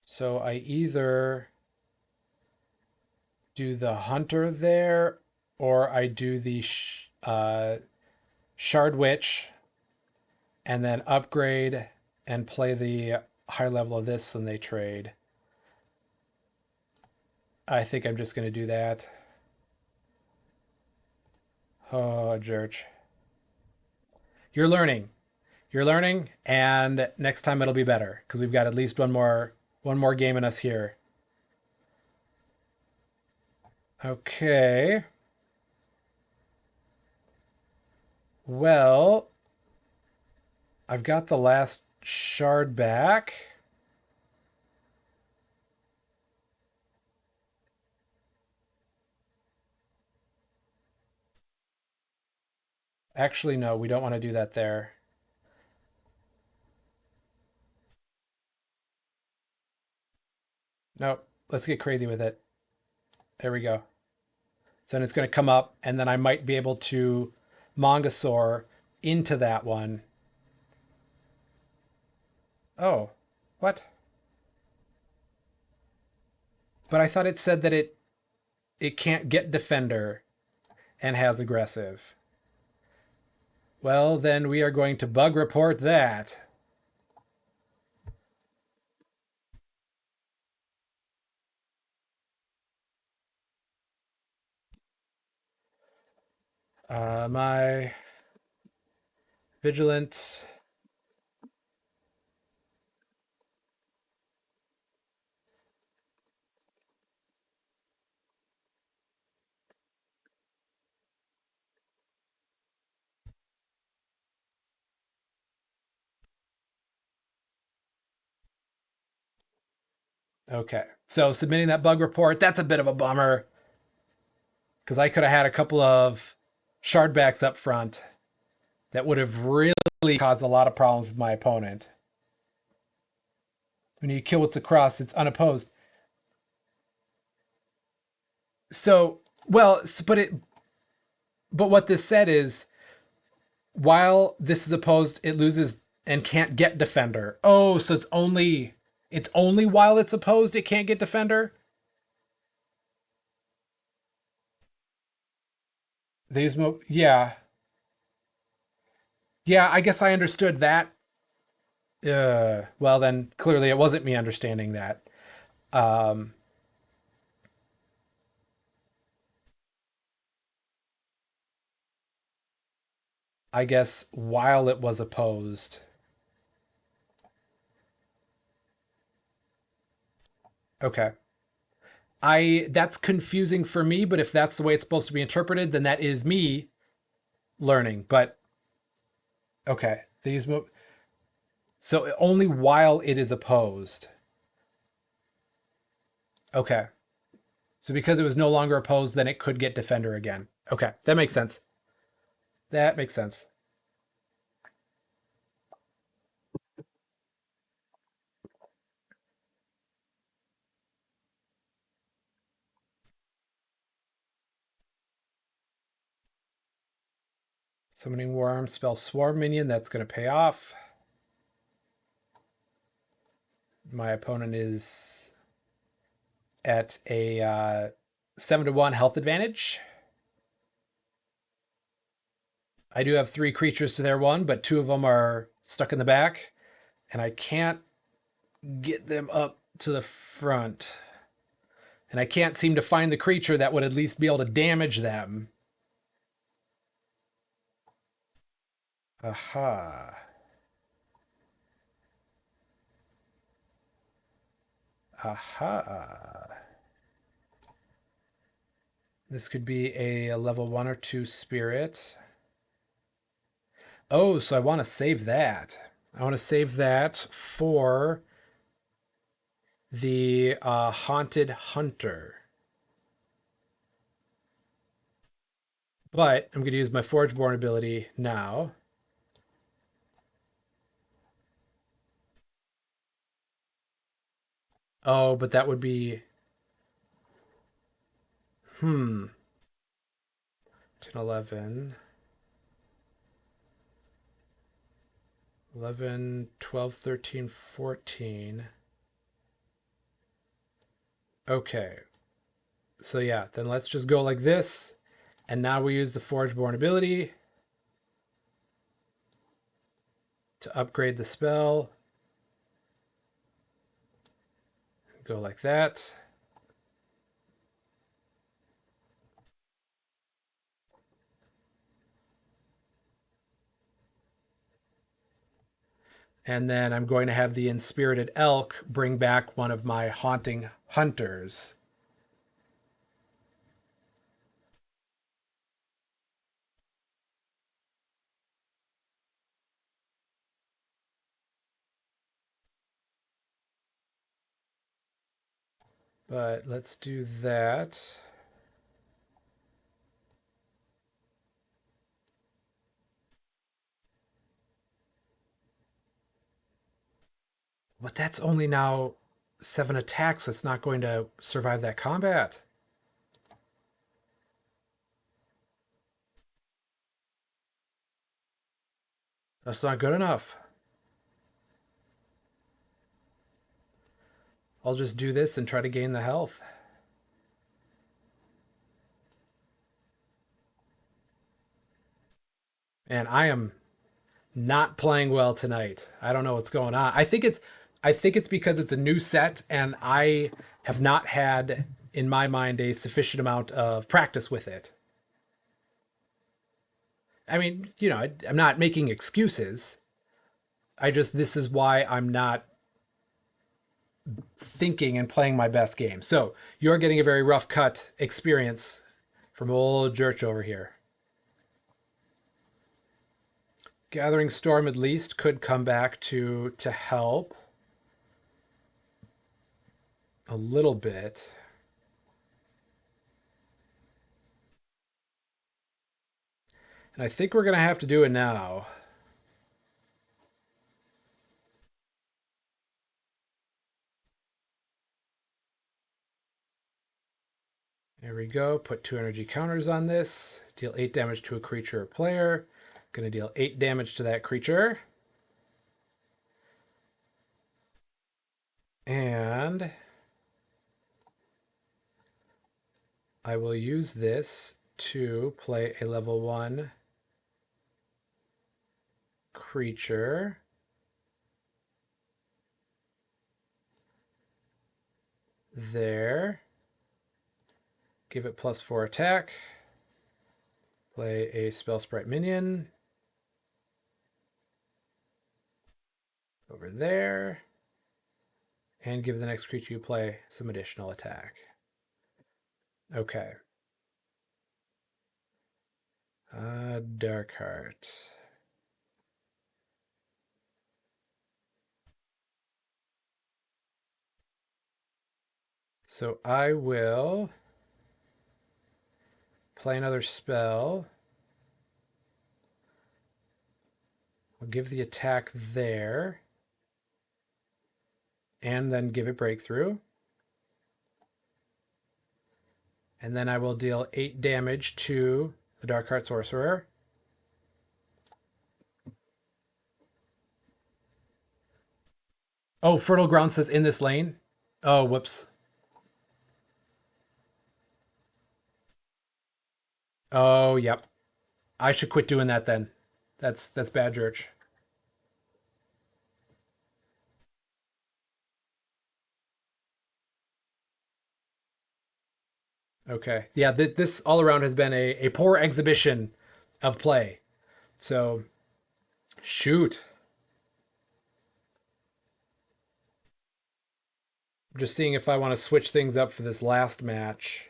So I either do the Hunter there, or I do the Shard Witch, and then upgrade and play the higher level of this, and they trade. I think I'm just going to do that. Oh, Jurch. You're learning. You're learning, and next time it'll be better because we've got at least one more game in us here. Okay. Well, I've got the last shard back. Actually, no, we don't want to do that there. Nope. Let's get crazy with it. There we go. So then it's going to come up, and then I might be able to Mongosaur into that one. Oh, what? But I thought it said that it can't get defender and has aggressive. Well, then we are going to bug report that. My vigilant. Okay. So submitting that bug report, that's a bit of a bummer because I could have had a couple of shardbacks up front that would have really caused a lot of problems with my opponent. When you kill what's across, it's unopposed. So, well, but what this said is while this is opposed, it loses and can't get defender. Oh, so it's only while it's opposed it can't get defender. Yeah. Yeah, I guess I understood that. Well then clearly it wasn't me understanding that. Um I guess while it was opposed. Okay. I That's confusing for me, but if that's the way it's supposed to be interpreted, then that is me learning. But okay, so only while it is opposed. Okay. So because it was no longer opposed, then it could get defender again. Okay, that makes sense. That makes sense. Summoning Worm, spell Swarm Minion, that's going to pay off. My opponent is at a 7-1 health advantage. I do have 3 creatures to their 1, but 2 of them are stuck in the back, and I can't get them up to the front. And I can't seem to find the creature that would at least be able to damage them. Aha. Aha. This could be a level 1 or 2 spirit. Oh, so I want to save that. I want to save that for the Haunted Hunter. But I'm going to use my Forgeborn ability now. Oh, but that would be... 10, 11... 11, 12, 13, 14. Okay. So yeah, then let's just go like this. And now we use the Forgeborn ability to upgrade the spell. Go like that. And then I'm going to have the Inspirited Elk bring back one of my Haunting Hunters. But let's do that. But that's only now 7 attacks. So it's not going to survive that combat. That's not good enough. I'll just do this and try to gain the health. And I am not playing well tonight. I don't know what's going on. I think it's because it's a new set and I have not had in my mind a sufficient amount of practice with it. I mean, I'm not making excuses. This is why I'm not thinking and playing my best game. So you're getting a very rough cut experience from old Jurch over here. Gathering Storm at least could come back to help a little bit. And I think we're going to have to do it now. There we go. Put 2 energy counters on this. Deal 8 damage to a creature or player. Going to deal 8 damage to that creature. And I will use this to play a level 1 creature. There. Give it +4 attack. Play a Spell Sprite minion. Over there. And give the next creature you play some additional attack. Okay. Darkheart. So I will play another spell. I'll give the attack there. And then give it breakthrough. And then I will deal 8 damage to the Darkheart Sorcerer. Oh, Fertile Ground says in this lane. Oh, whoops. Oh, yep. I should quit doing that then. That's bad, Jurch. Okay. Yeah, this all around has been a poor exhibition of play. So, shoot. I'm just seeing if I want to switch things up for this last match.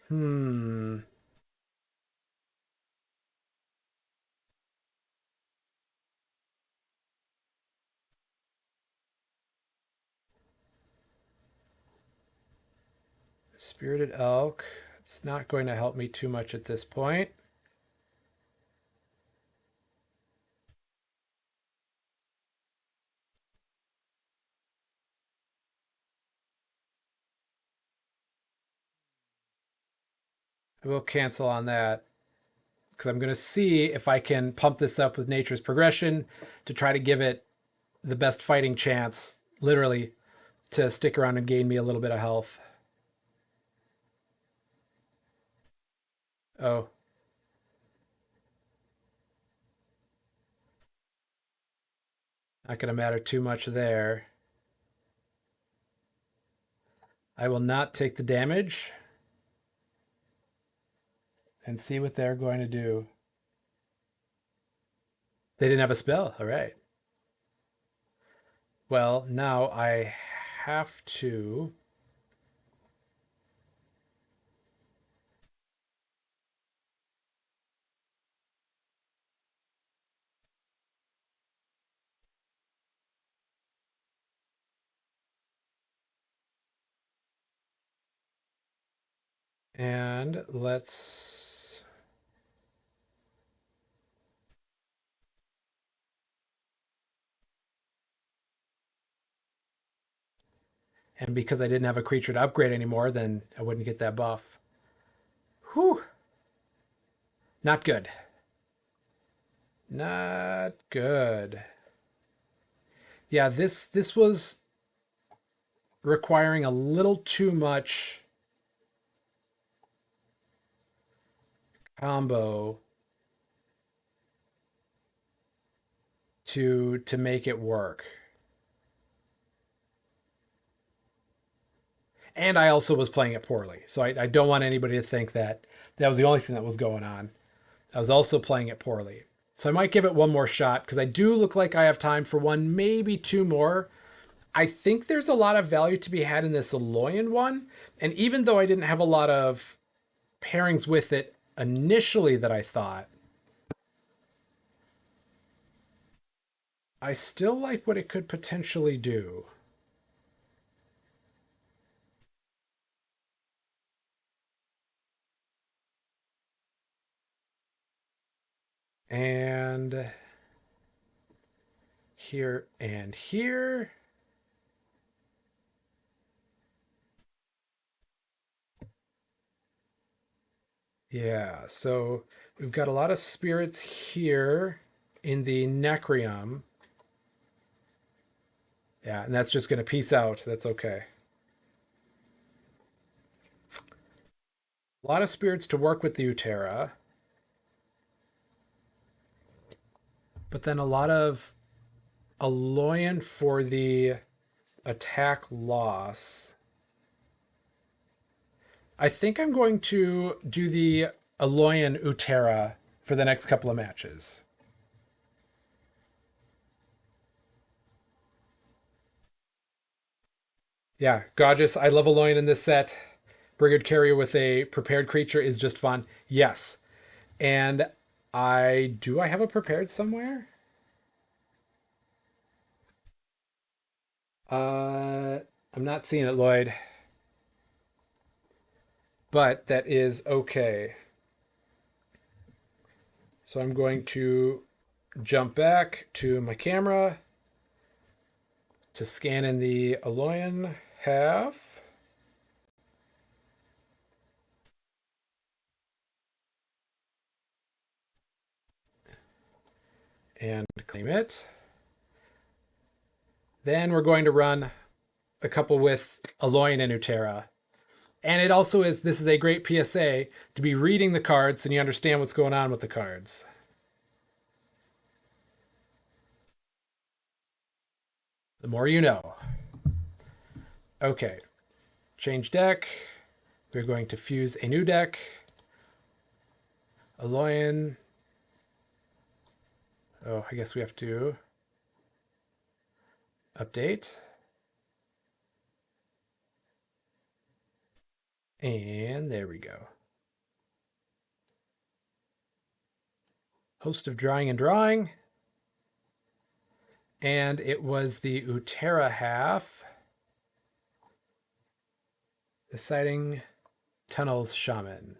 Hmm. Spirited Elk. It's not going to help me too much at this point. I will cancel on that because I'm going to see if I can pump this up with Nature's Progression to try to give it the best fighting chance, literally, to stick around and gain me a little bit of health. Oh, not going to matter too much there. I will not take the damage. and see what they're going to do. They didn't have a spell. All right. Well, now I have to. And let's. And because I didn't have a creature to upgrade anymore, then I wouldn't get that buff. Whew. Not good. Not good. Yeah, this was requiring a little too much combo to make it work. And I also was playing it poorly. So I don't want anybody to think that that was the only thing that was going on. I was also playing it poorly. So I might give it one more shot because I do look like I have time for one, maybe two more. I think there's a lot of value to be had in this Aloyan one. And even though I didn't have a lot of pairings with it initially that I thought, I still like what it could potentially do. And here and here. Yeah, so we've got a lot of spirits here in the Necrium. Yeah, and that's just going to peace out. That's okay. A lot of spirits to work with the Utera, but then a lot of Aloyan for the attack loss. I think I'm going to do the Aloyan Utera for the next couple of matches. Yeah, gorgeous. I love Aloyan in this set. Brigade Carrier with a prepared creature is just fun. Yes. And I have a prepared somewhere? I'm not seeing it, Lloyd. But that is okay. So I'm going to jump back to my camera to scan in the Aloyan half. And claim it. Then we're going to run a couple with Aloyan and Utera. And it also is, this is a great PSA to be reading the cards so you understand what's going on with the cards. The more you know. Okay, change deck. We're going to fuse a new deck. Aloyan. Oh, I guess we have to update. And there we go. Host of Drawing and Drawing. And it was the Utera half. Deciding Tunnels Shaman.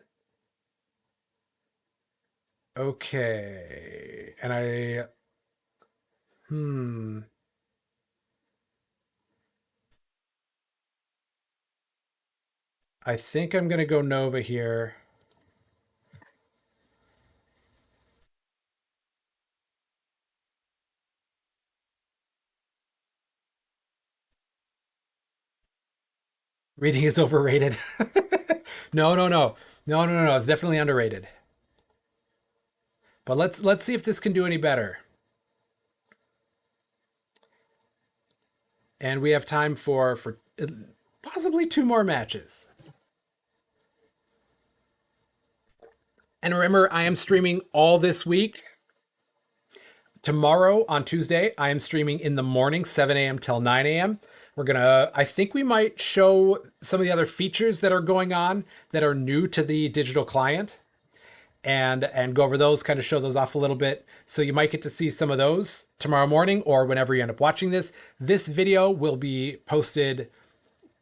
Okay. And I think I'm going to go Nova here. Reading is overrated. No, no, no. No, no, no, no. It's definitely underrated. But let's see if this can do any better. And we have time for possibly two more matches. And remember, I am streaming all this week. Tomorrow on Tuesday, I am streaming in the morning, 7 a.m. till 9 a.m. I think we might show some of the other features that are going on that are new to the digital client and go over those, kind of show those off a little bit. So you might get to see some of those tomorrow morning or whenever you end up watching this. This video will be posted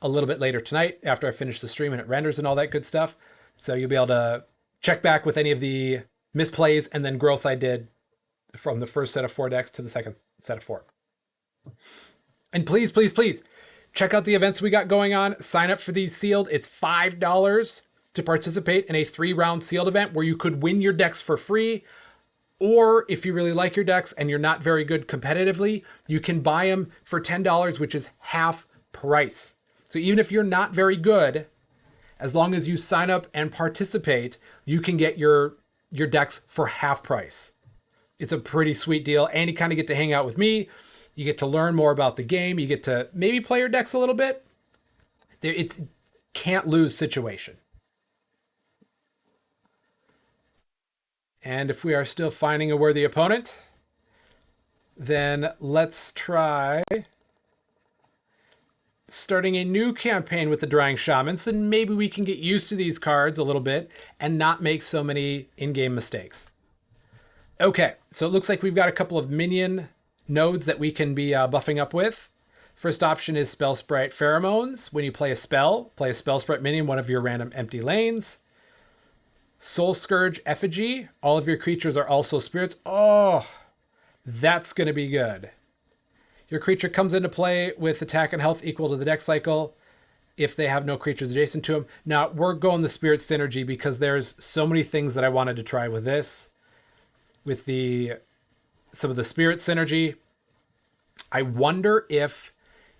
a little bit later tonight after I finish the stream and it renders and all that good stuff. So you'll be able to check back with any of the misplays and then growth I did from the first set of 4 decks to the second set of 4. And please, please, please check out the events we got going on. Sign up for these sealed. It's $5 to participate in a 3-round sealed event where you could win your decks for free. Or if you really like your decks and you're not very good competitively, you can buy them for $10, which is half price. So even if you're not very good, as long as you sign up and participate, you can get your decks for half price. It's a pretty sweet deal. And you kind of get to hang out with me. You get to learn more about the game. You get to maybe play your decks a little bit. It's can't lose situation. And if we are still finding a worthy opponent, then let's try starting a new campaign with the Drying Shamans. Then maybe we can get used to these cards a little bit and not make so many in-game mistakes. Okay, so it looks like we've got a couple of minion nodes that we can be buffing up with. First option is Spell Sprite Pheromones. When you play a Spell Sprite minion, one of your random empty lanes. Soul Scourge Effigy. All of your creatures are also spirits. Oh, that's going to be good. Your creature comes into play with attack and health equal to the deck cycle if they have no creatures adjacent to them. Now, we're going the spirit synergy because there's so many things that I wanted to try with this. With some of the spirit synergy. I wonder if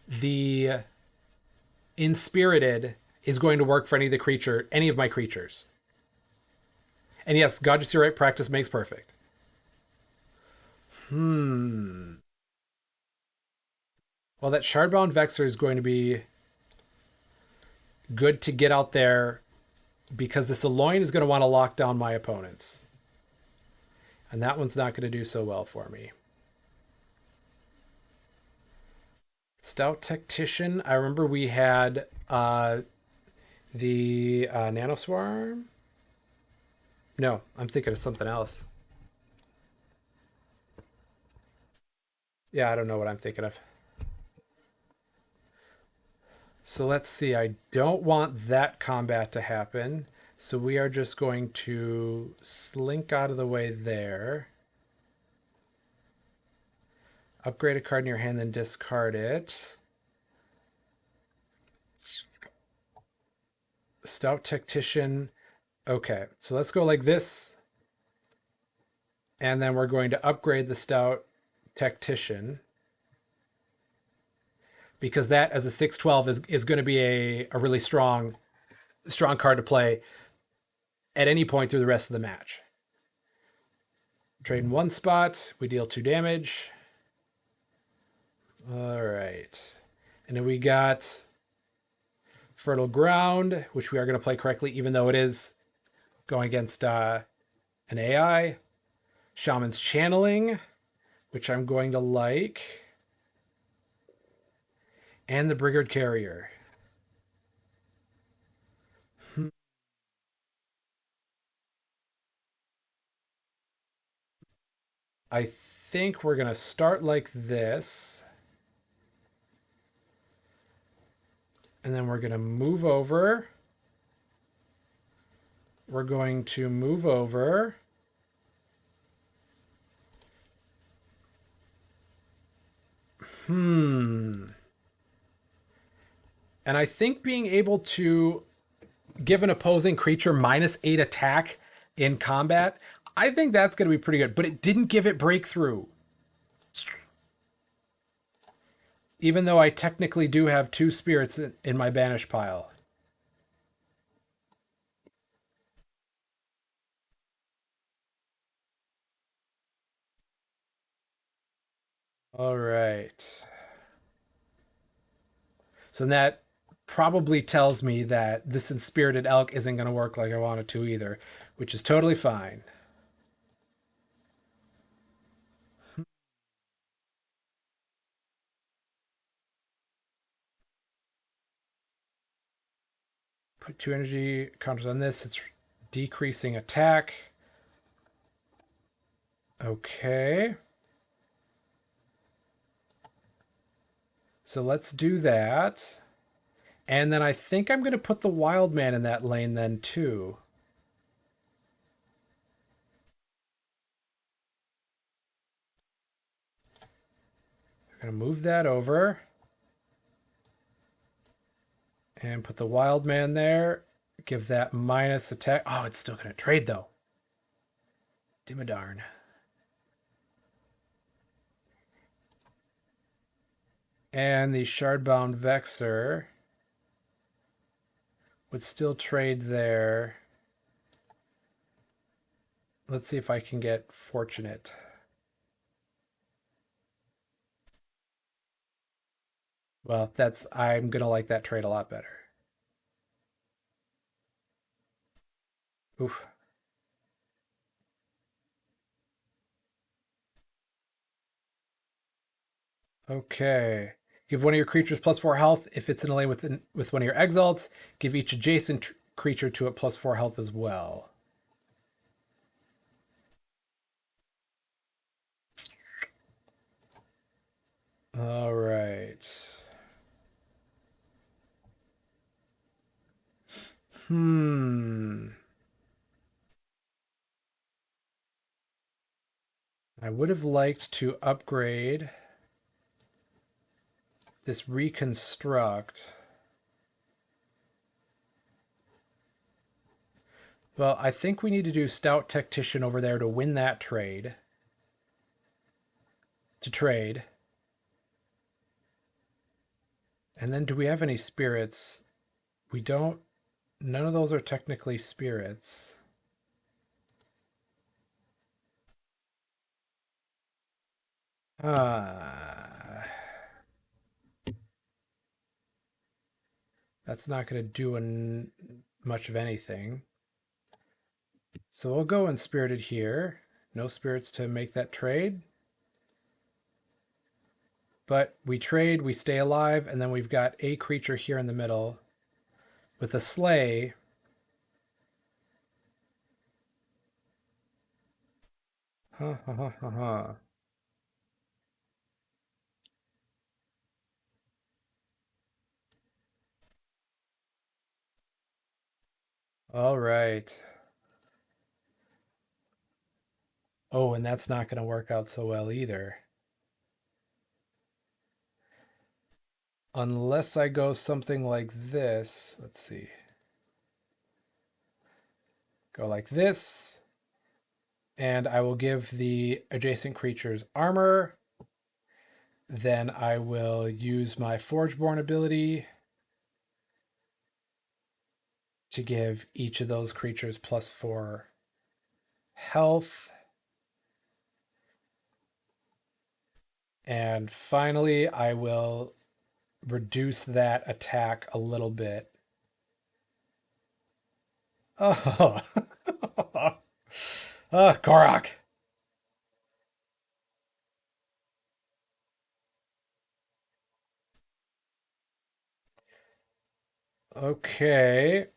the Inspirited is going to work for any of my creatures. And yes, God, just your right, practice makes perfect. Well, that Shardbound Vexor is going to be good to get out there because this Aloin is going to want to lock down my opponents. And that one's not going to do so well for me. Stout Tactician. I remember we had the Nanoswarm. No, I'm thinking of something else. Yeah, I don't know what I'm thinking of. So let's see. I don't want that combat to happen. So we are just going to slink out of the way there. Upgrade a card in your hand, then discard it. Stout Tactician. Okay, so let's go like this. And then we're going to upgrade the Stout Tactician. Because that, as a 6/12, is going to be a really strong card to play at any point through the rest of the match. Trade in 1 spot. We deal 2 damage. All right. And then we got Fertile Ground, which we are going to play correctly, even though it is going against an AI. Shaman's Channeling, which I'm going to like. And the Brigard Carrier. I think we're going to start like this. And then we're going to move over. We're going to move over. And I think being able to give an opposing creature -8 attack in combat, I think that's going to be pretty good. But it didn't give it breakthrough. Even though I technically do have 2 spirits in my banish pile. All right. So in that probably tells me that this Inspirited Elk isn't going to work like I want it to either, which is totally fine. Put 2 energy counters on this. It's decreasing attack. Okay. So let's do that. And then I think I'm going to put the Wild Man in that lane then too. I'm going to move that over. And put the Wild Man there. Give that minus attack. Oh, it's still going to trade though. Dimmadarn. And the Shardbound Vexer would still trade there. Let's see if I can get Fortunate. Well, I'm going to like that trade a lot better. Oof. Okay. Give one of your creatures +4 health if it's in a lane with one of your exalts. Give each adjacent creature to it +4 health as well. All right. I would have liked to upgrade this Reconstruct. Well, I think we need to do Stout Tactician over there to win that trade. To trade. And then do we have any spirits? We don't. None of those are technically spirits. That's not going to do much of anything. So we'll go Unspirited here. No spirits to make that trade. But we trade, we stay alive, and then we've got a creature here in the middle with a Slay. Ha ha ha ha ha. All right. Oh, and that's not going to work out so well either. Unless I go something like this. Let's see. Go like this. And I will give the adjacent creatures armor. Then I will use my Forgeborn ability to give each of those creatures +4 health. And finally, I will reduce that attack a little bit. Oh, Korok. Okay.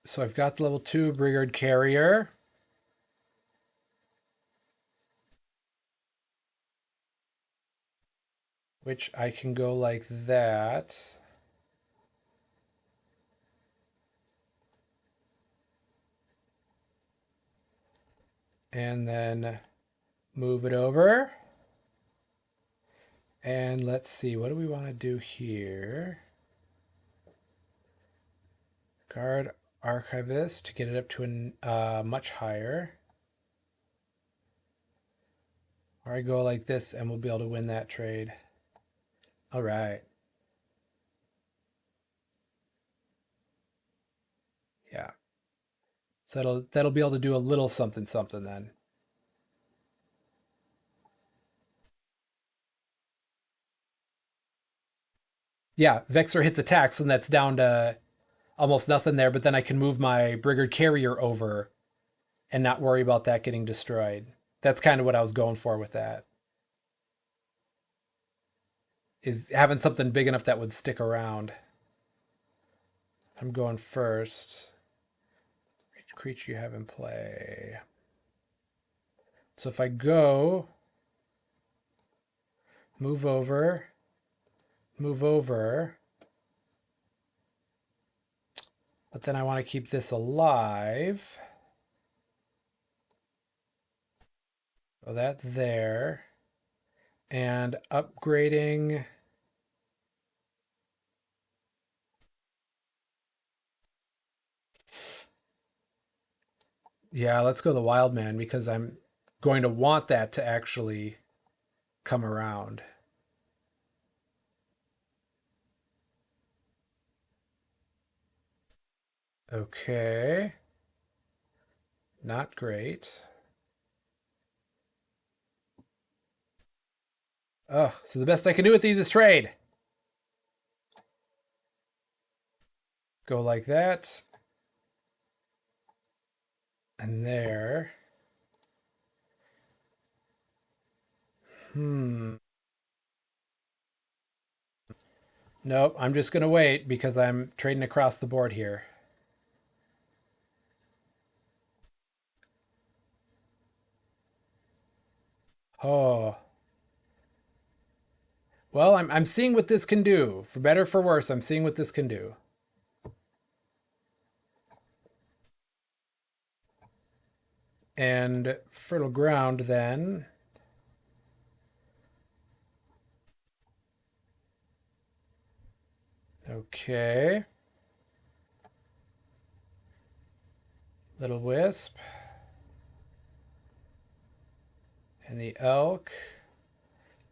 So I've got the level 2 Brigard Carrier. Which I can go like that. And then move it over. And let's see, what do we want to do here? Guard Archivist to get it up to a much higher. Or I go like this and we'll be able to win that trade. All right. Yeah. So that'll be able to do a little something something then. Yeah, Vexor hits attacks, and that's down to almost nothing there, but then I can move my Brigard Carrier over and not worry about that getting destroyed. That's kind of what I was going for with that. Is having something big enough that would stick around. I'm going first. Each creature you have in play. So if I go, move over, move over, but then I want to keep this alive. So that there. And upgrading. Yeah, let's go the Wild Man because I'm going to want that to actually come around. Okay. Not great. Ugh, so the best I can do with these is trade. Go like that. And there. Hmm. Nope, I'm just going to wait because I'm trading across the board here. Oh. Well, I'm seeing what this can do. For better or for worse, I'm seeing what this can do. And fertile ground then. Okay. Little wisp. And the elk.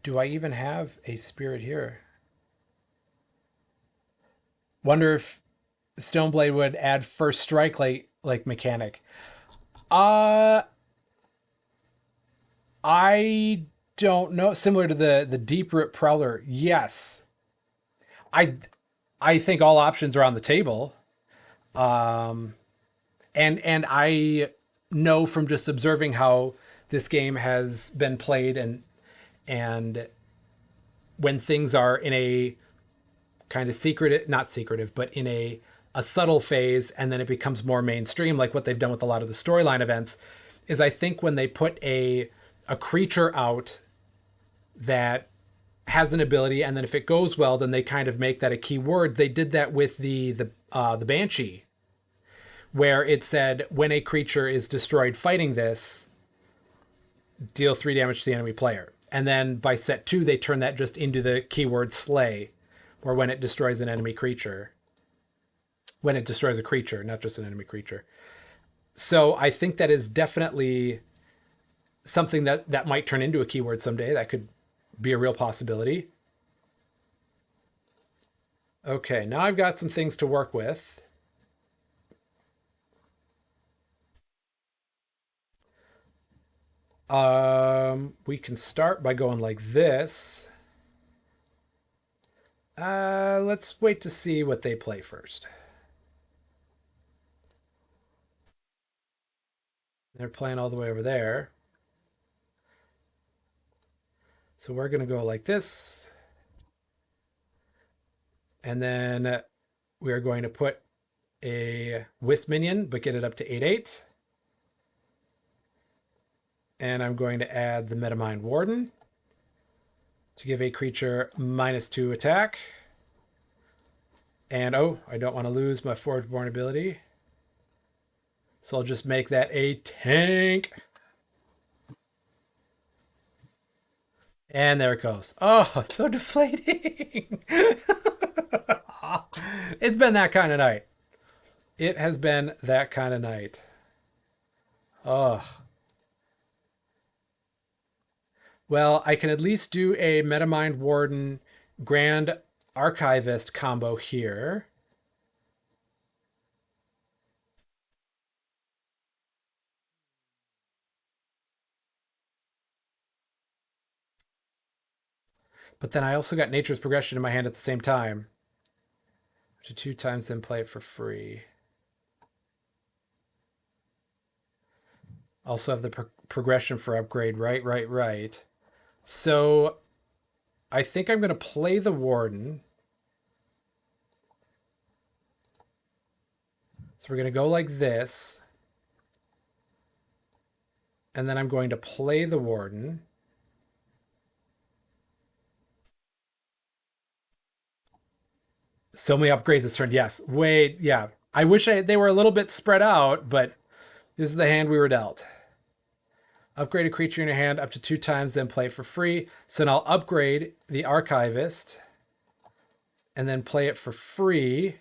Do I even have a spirit here? Wonder if Stoneblade would add first strike like mechanic. Uh I don't know. Similar to the deep root prowler, yes. I I think all options are on the table. Um, and I know from just observing how this game has been played and when things are in a kind of secretive, not secretive, but in a subtle phase, and then it becomes more mainstream, like what they've done with a lot of the storyline events, is I think when they put a creature out that has an ability, and then if it goes well, then they kind of make that a key word. They did that with the Banshee, where it said when a creature is destroyed fighting this, deal 3 damage to the enemy player. And then by set 2, they turn that just into the keyword slay, or when it destroys an enemy creature. When it destroys a creature, not just an enemy creature. So I think that is definitely something that might turn into a keyword someday. That could be a real possibility. Okay, now I've got some things to work with. We can start by going like this. Let's wait to see what they play first. They're playing all the way over there. So we're going to go like this. And then we are going to put a Wisp minion, but get it up to 8/8. And I'm going to add the Metamind Warden to give a creature -2 attack. And oh, I don't want to lose my Forgeborn ability. So I'll just make that a tank. And there it goes. Oh, so deflating. It's been that kind of night. It has been that kind of night. Oh. Well, I can at least do a Metamind Warden Grand Archivist combo here. But then I also got Nature's Progression in my hand at the same time. To 2 times, then play it for free. Also have the progression for upgrade. Right. So I think I'm going to play the Warden. So we're going to go like this. And then I'm going to play the Warden. So many upgrades this turn. Yes. Wait. Yeah. I wish they were a little bit spread out, but this is the hand we were dealt. Upgrade a creature in your hand up to 2 times, then play it for free. So now I'll upgrade the Archivist and then play it for free.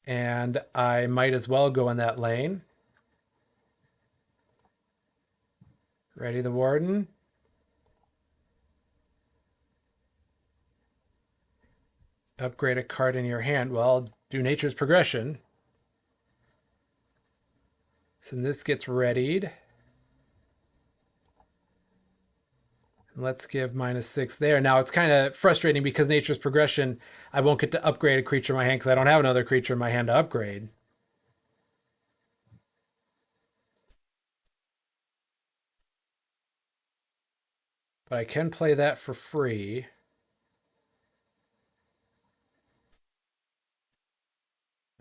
And I might as well go in that lane. Ready the Warden. Upgrade a card in your hand. Well, do Nature's Progression. So this gets readied. Let's give -6 there. Now it's kind of frustrating because Nature's Progression, I won't get to upgrade a creature in my hand because I don't have another creature in my hand to upgrade. But I can play that for free.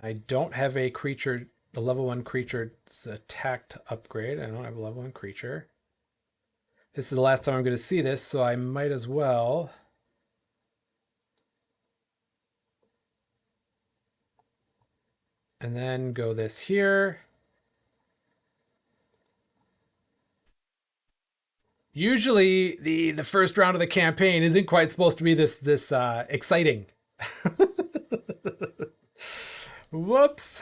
I don't have a creature, a level 1 creature's attack to upgrade. I don't have a level 1 creature. This is the last time I'm going to see this, so I might as well. And then go this here. Usually the first round of the campaign isn't quite supposed to be this exciting. Whoops.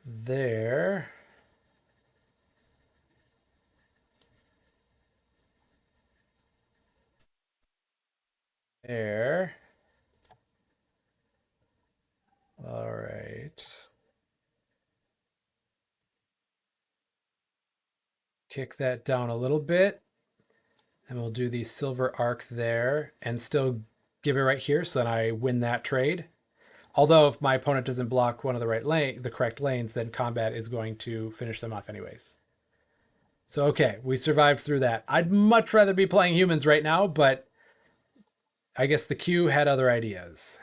There. There. All right. Kick that down a little bit. And we'll do the silver arc there and still give it right here so that I win that trade. Although if my opponent doesn't block one of the correct lanes, then combat is going to finish them off anyways. So okay, we survived through that. I'd much rather be playing humans right now, but I guess the queue had other ideas.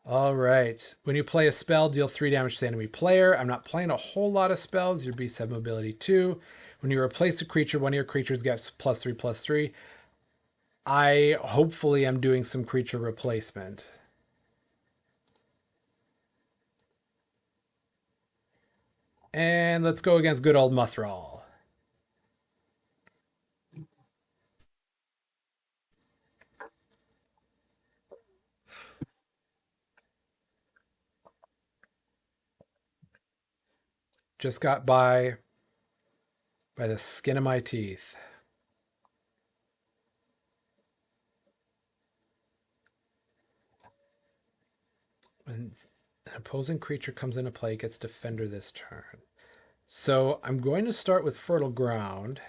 All right. When you play a spell, deal 3 damage to the enemy player. I'm not playing a whole lot of spells. Your beasts have mobility 2. When you replace a creature, one of your creatures gets +3/+3. I hopefully am doing some creature replacement. And let's go against good old Muthral. Just got by the skin of my teeth. When an opposing creature comes into play, gets Defender this turn. So I'm going to start with Fertile Ground.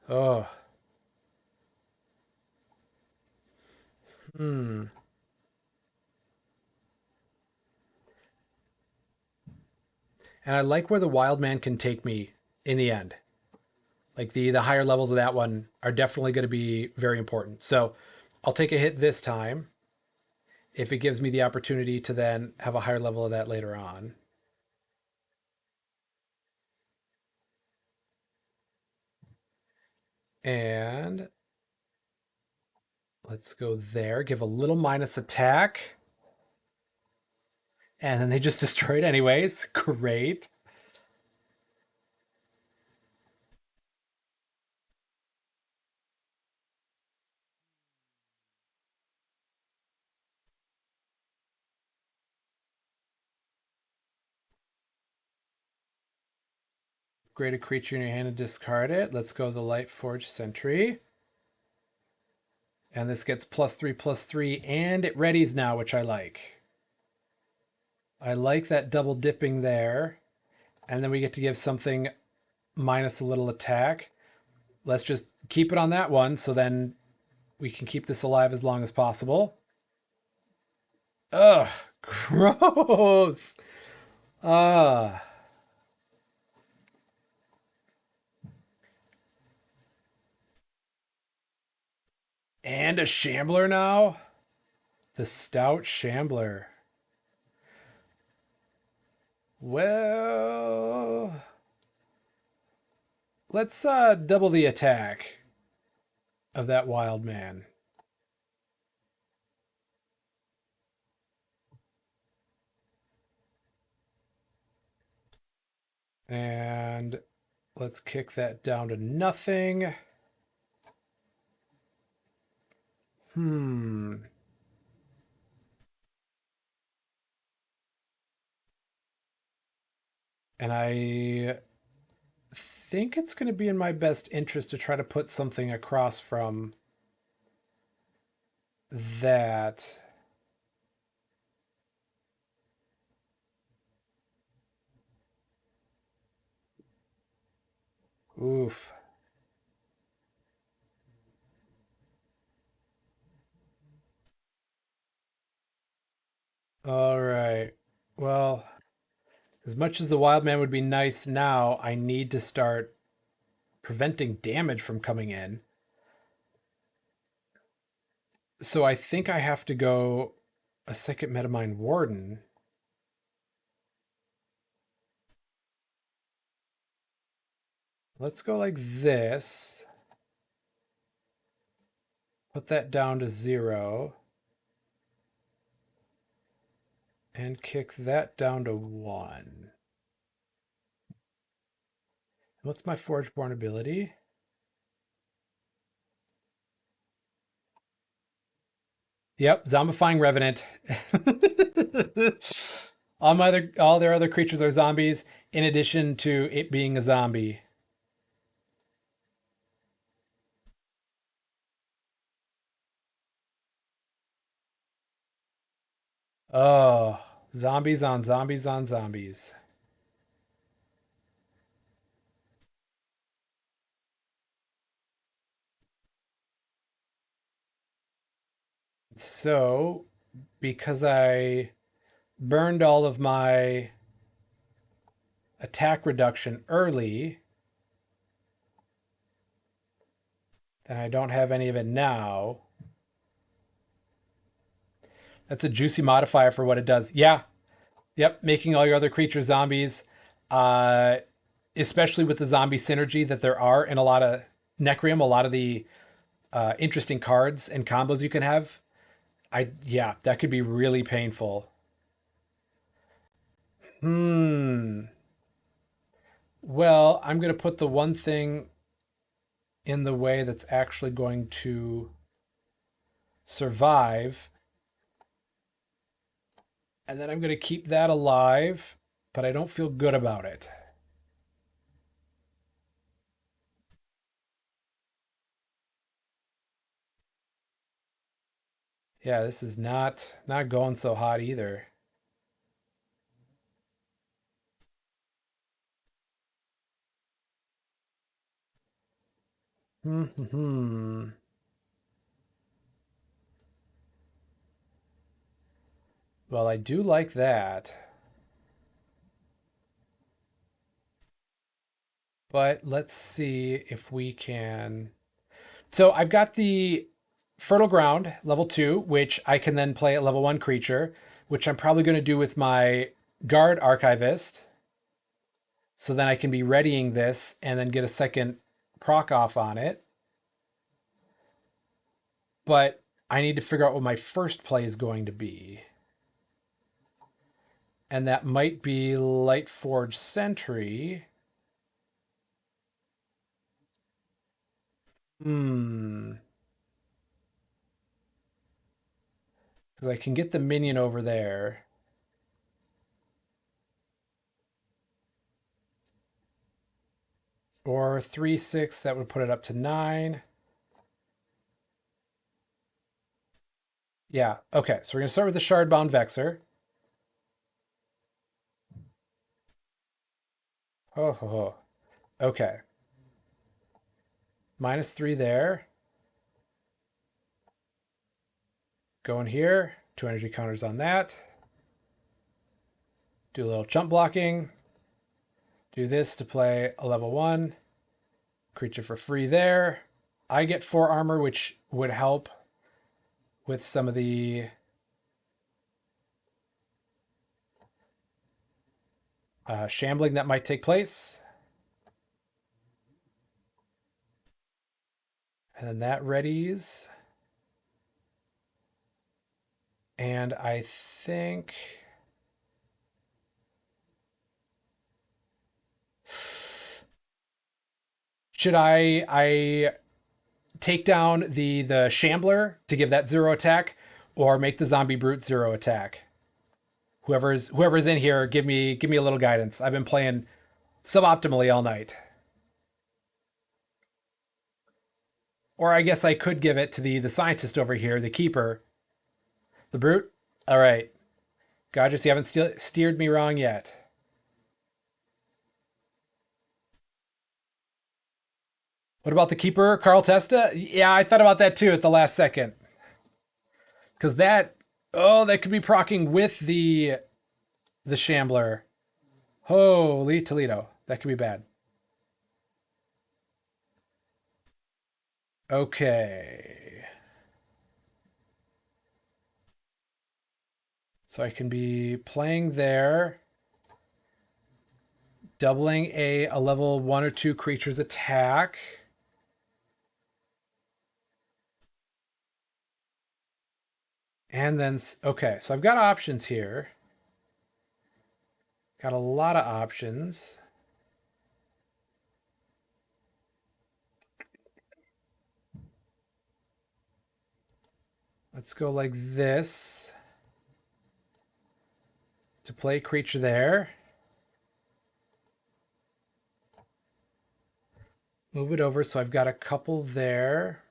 Oh. And I like where the Wild Man can take me in the end. Like the higher levels of that one are definitely going to be very important. So I'll take a hit this time if it gives me the opportunity to then have a higher level of that later on. And let's go there, give a little minus attack. And then they just destroyed anyways. Great. upgrade a creature in your hand and discard it. Let's go the Lightforge Sentry. And this gets +3/+3, and it readies now, which I like. I like that double dipping there. And then we get to give something minus a little attack. Let's just keep it on that one, so then we can keep this alive as long as possible. Ugh, gross. Ah. And a Shambler now? The Stout Shambler. Well, let's double the attack of that wild man. And let's kick that down to nothing. And I think it's going to be in my best interest to try to put something across from that. Oof. All right. Well, as much as the wild man would be nice now, I need to start preventing damage from coming in. So I think I have to go a second Metamine Warden. Let's go like this. Put that down to 0. And kick that down to 1. What's my Forgeborn ability? Yep, Zombifying Revenant. All their other creatures are zombies, in addition to it being a zombie. Oh, zombies on zombies on zombies. So, because I burned all of my attack reduction early, and I don't have any of it now. That's a juicy modifier for what it does. Yeah. Yep. Making all your other creatures zombies. Uh, Especially with the zombie synergy that there are in a lot of Necrium, a lot of the interesting cards and combos you can have. Yeah, that could be really painful. Well, I'm going to put the one thing in the way that's actually going to survive. And then I'm going to keep that alive, but I don't feel good about it. Yeah, this is not going so hot either. Hmm. Well, I do like that. But let's see if we can. So I've got the Fertile Ground, level 2, which I can then play at level 1 creature, which I'm probably going to do with my Guard Archivist. So then I can be readying this and then get a second proc off on it. But I need to figure out what my first play is going to be. And that might be Lightforge Sentry. Because I can get the minion over there. Or 3/6, that would put it up to 9. Yeah, okay. So we're going to start with the Shardbound Vexor. Oh, ho, ho. Okay. -3 there. Going here. 2 energy counters on that. Do a little jump blocking. Do this to play a level 1. Creature for free there. I get 4 armor, which would help with some of the shambling that might take place. And then that readies. And I think... Should I take down the Shambler to give that 0 attack, or make the Zombie Brute 0 attack? Whoever's in here, give me a little guidance. I've been playing suboptimally all night. Or I guess I could give it to the scientist over here, the keeper. The Brute? All right. Godges, you haven't steered me wrong yet. What about the keeper, Carl Testa? Yeah, I thought about that too at the last second. Because that could be proccing with the Shambler. Holy Toledo. That could be bad. Okay. So I can be playing there, doubling a level 1 or 2 creature's attack. And then, okay, so I've got options here. Got a lot of options. Let's go like this to play creature there. Move it over, so I've got a couple there.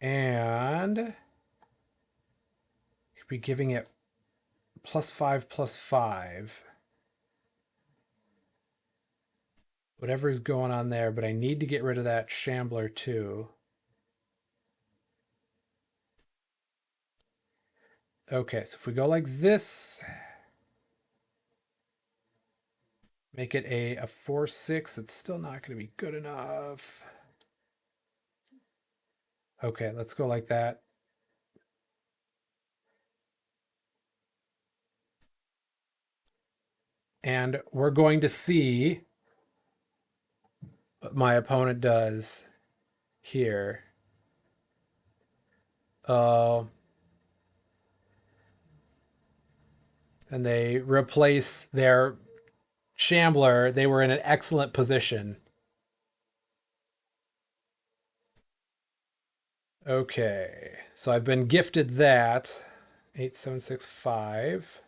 And could be giving it +5/+5. Whatever's going on there, but I need to get rid of that Shambler too. Okay, so if we go like this, make it a 4/6, it's still not going to be good enough. Okay, let's go like that. And we're going to see what my opponent does here. Oh. And they replace their Shambler. They were in an excellent position. Okay, so I've been gifted that. 8765.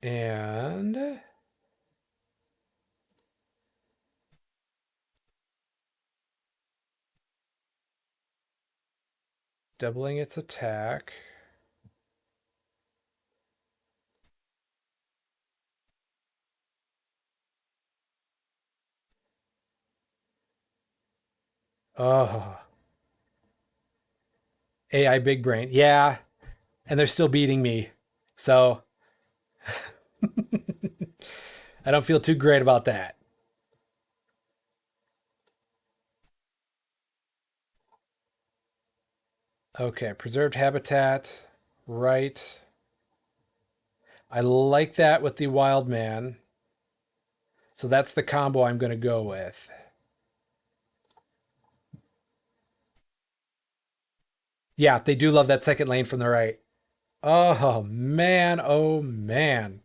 And doubling its attack. Oh. AI Big Brain. Yeah. And they're still beating me. So I don't feel too great about that. Okay, preserved habitat. Right. I like that with the Wild Man. So that's the combo I'm going to go with. Yeah, they do love that second lane from the right. Oh, man. Oh, man.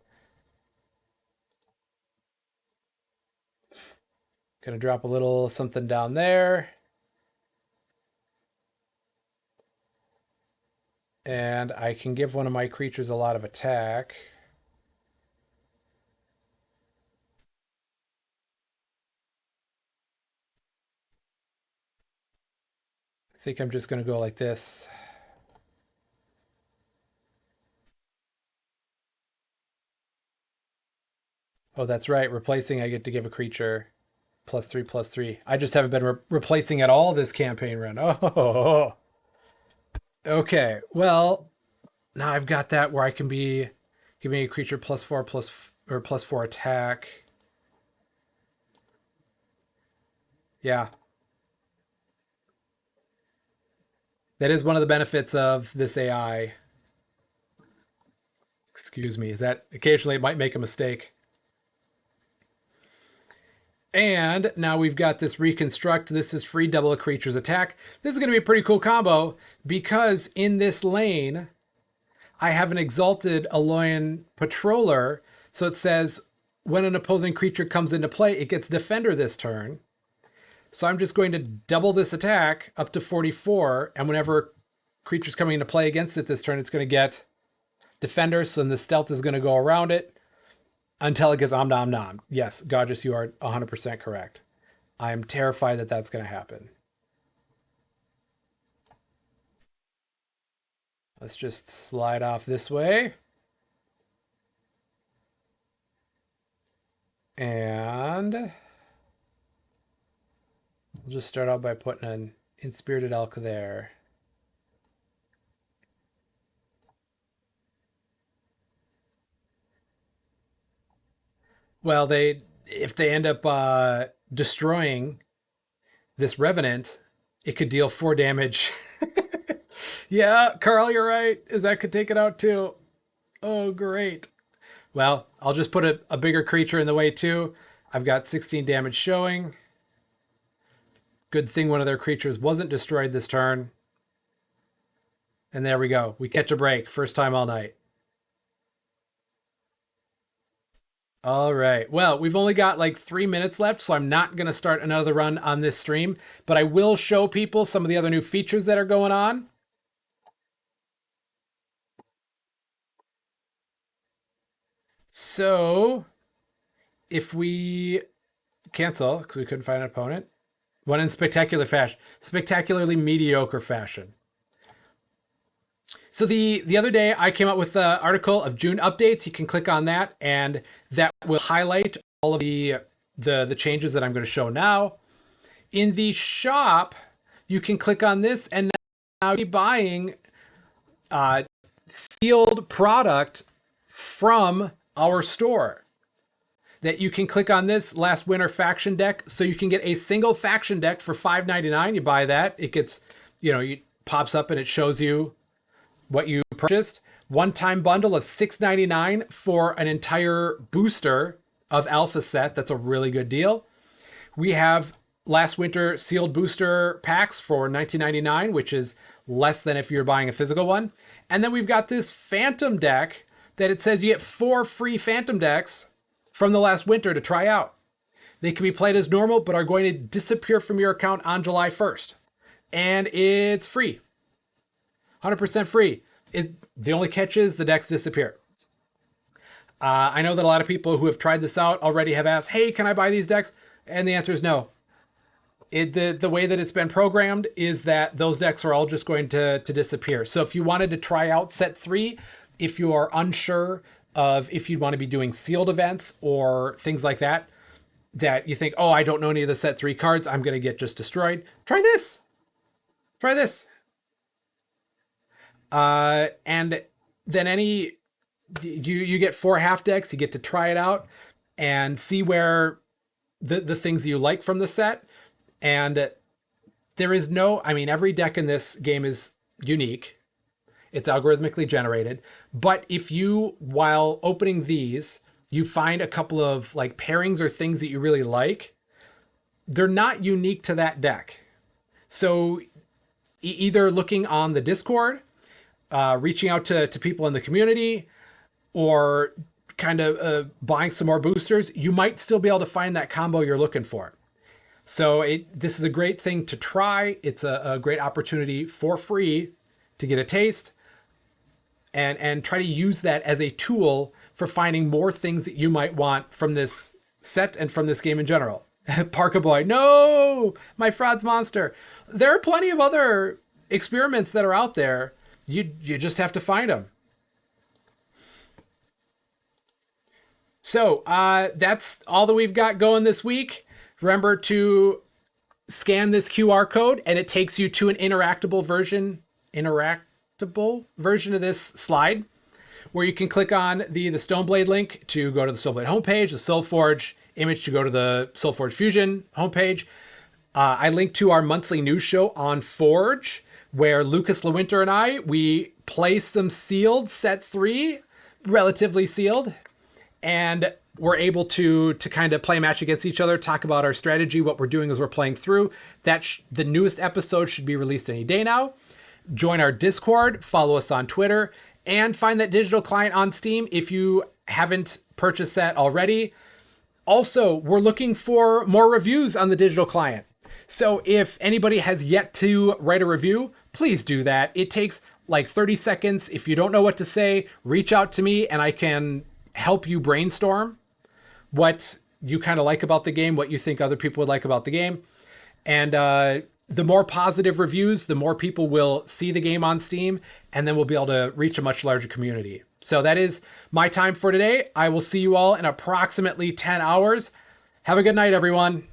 Gonna drop a little something down there. And I can give one of my creatures a lot of attack. I think I'm just going to go like this. Oh, that's right. Replacing, I get to give a creature +3/+3. I just haven't been replacing at all this campaign run. Oh, okay. Well, now I've got that where I can be giving a creature +4 or +4 attack. Yeah, that is one of the benefits of this AI. Excuse me, is that occasionally it might make a mistake. And now we've got this reconstruct. This is free double a creature's attack. This is going to be a pretty cool combo because in this lane, I have an exalted Aloyan patroller. So it says when an opposing creature comes into play, it gets defender this turn. So I'm just going to double this attack up to 44. And whenever creature's coming into play against it this turn, it's going to get defender. So then the stealth is going to go around it until it gets om nom nom. Yes, Gorgeous, you are 100% correct. I am terrified that that's going to happen. Let's just slide off this way. And we'll just start out by putting an Inspirited Elk there. Well, if they end up destroying this Revenant, it could deal 4 damage. Yeah, Carl, you're right. That could take it out too. Oh, great. Well, I'll just put a bigger creature in the way too. I've got 16 damage showing. Good thing one of their creatures wasn't destroyed this turn. And there we go. We catch a break. First time all night. All right. Well, we've only got like 3 minutes left, so I'm not going to start another run on this stream, but I will show people some of the other new features that are going on. So if we cancel, because we couldn't find an opponent, one in spectacularly mediocre fashion. So the other day I came up with the article of June updates. You can click on that, and that will highlight all of the changes that I'm going to show now. In the shop, you can click on this, and now you're buying sealed product from our store. That you can click on this last winter faction deck, so you can get a single faction deck for $5.99. You buy that, it gets, it pops up and it shows you what you purchased. One-time bundle of $6.99 for an entire booster of Alpha set. That's a really good deal. We have last winter sealed booster packs for $19.99, which is less than if you're buying a physical one. And then we've got this Phantom deck that it says you get 4 free Phantom decks from the last winter to try out. They can be played as normal, but are going to disappear from your account on July 1st. And it's free. 100% free. The only catch is the decks disappear. I know that a lot of people who have tried this out already have asked, hey, can I buy these decks? And the answer is no. The way that it's been programmed is that those decks are all just going to disappear. So if you wanted to try out set 3, if you are unsure of if you'd want to be doing sealed events or things like that, that you think, oh, I don't know any of the set 3 cards, I'm going to get just destroyed. Try this. Try this. And then you get 4 half decks, you get to try it out and see where the things you like from the set. And there is every deck in this game is unique. It's algorithmically generated. But if you, while opening these, you find a couple of like pairings or things that you really like, they're not unique to that deck. So either looking on the Discord, reaching out to people in the community, or kind of buying some more boosters, you might still be able to find that combo you're looking for. So this is a great thing to try. It's a great opportunity for free to get a taste. and try to use that as a tool for finding more things that you might want from this set and from this game in general. Parka Boy, no, my Fraud's Monster. There are plenty of other experiments that are out there. You just have to find them. So that's all that we've got going this week. Remember to scan this QR code and it takes you to an interactable version of this slide where you can click on the Stoneblade link to go to the Stoneblade homepage, the SolForge image to go to the SolForge Fusion homepage. I linked to our monthly news show on Forge, where Lucas Lewinter and we play some sealed set 3, relatively sealed, and we're able to kind of play a match against each other, talk about our strategy, what we're doing as we're playing through. The newest episode should be released any day now. Join our Discord, follow us on Twitter, and find that digital client on Steam if you haven't purchased that already. Also, we're looking for more reviews on the digital client. So if anybody has yet to write a review, please do that. It takes like 30 seconds. If you don't know what to say, reach out to me and I can help you brainstorm what you kind of like about the game, what you think other people would like about the game. And the more positive reviews, the more people will see the game on Steam, and then we'll be able to reach a much larger community. So that is my time for today. I will see you all in approximately 10 hours. Have a good night, everyone.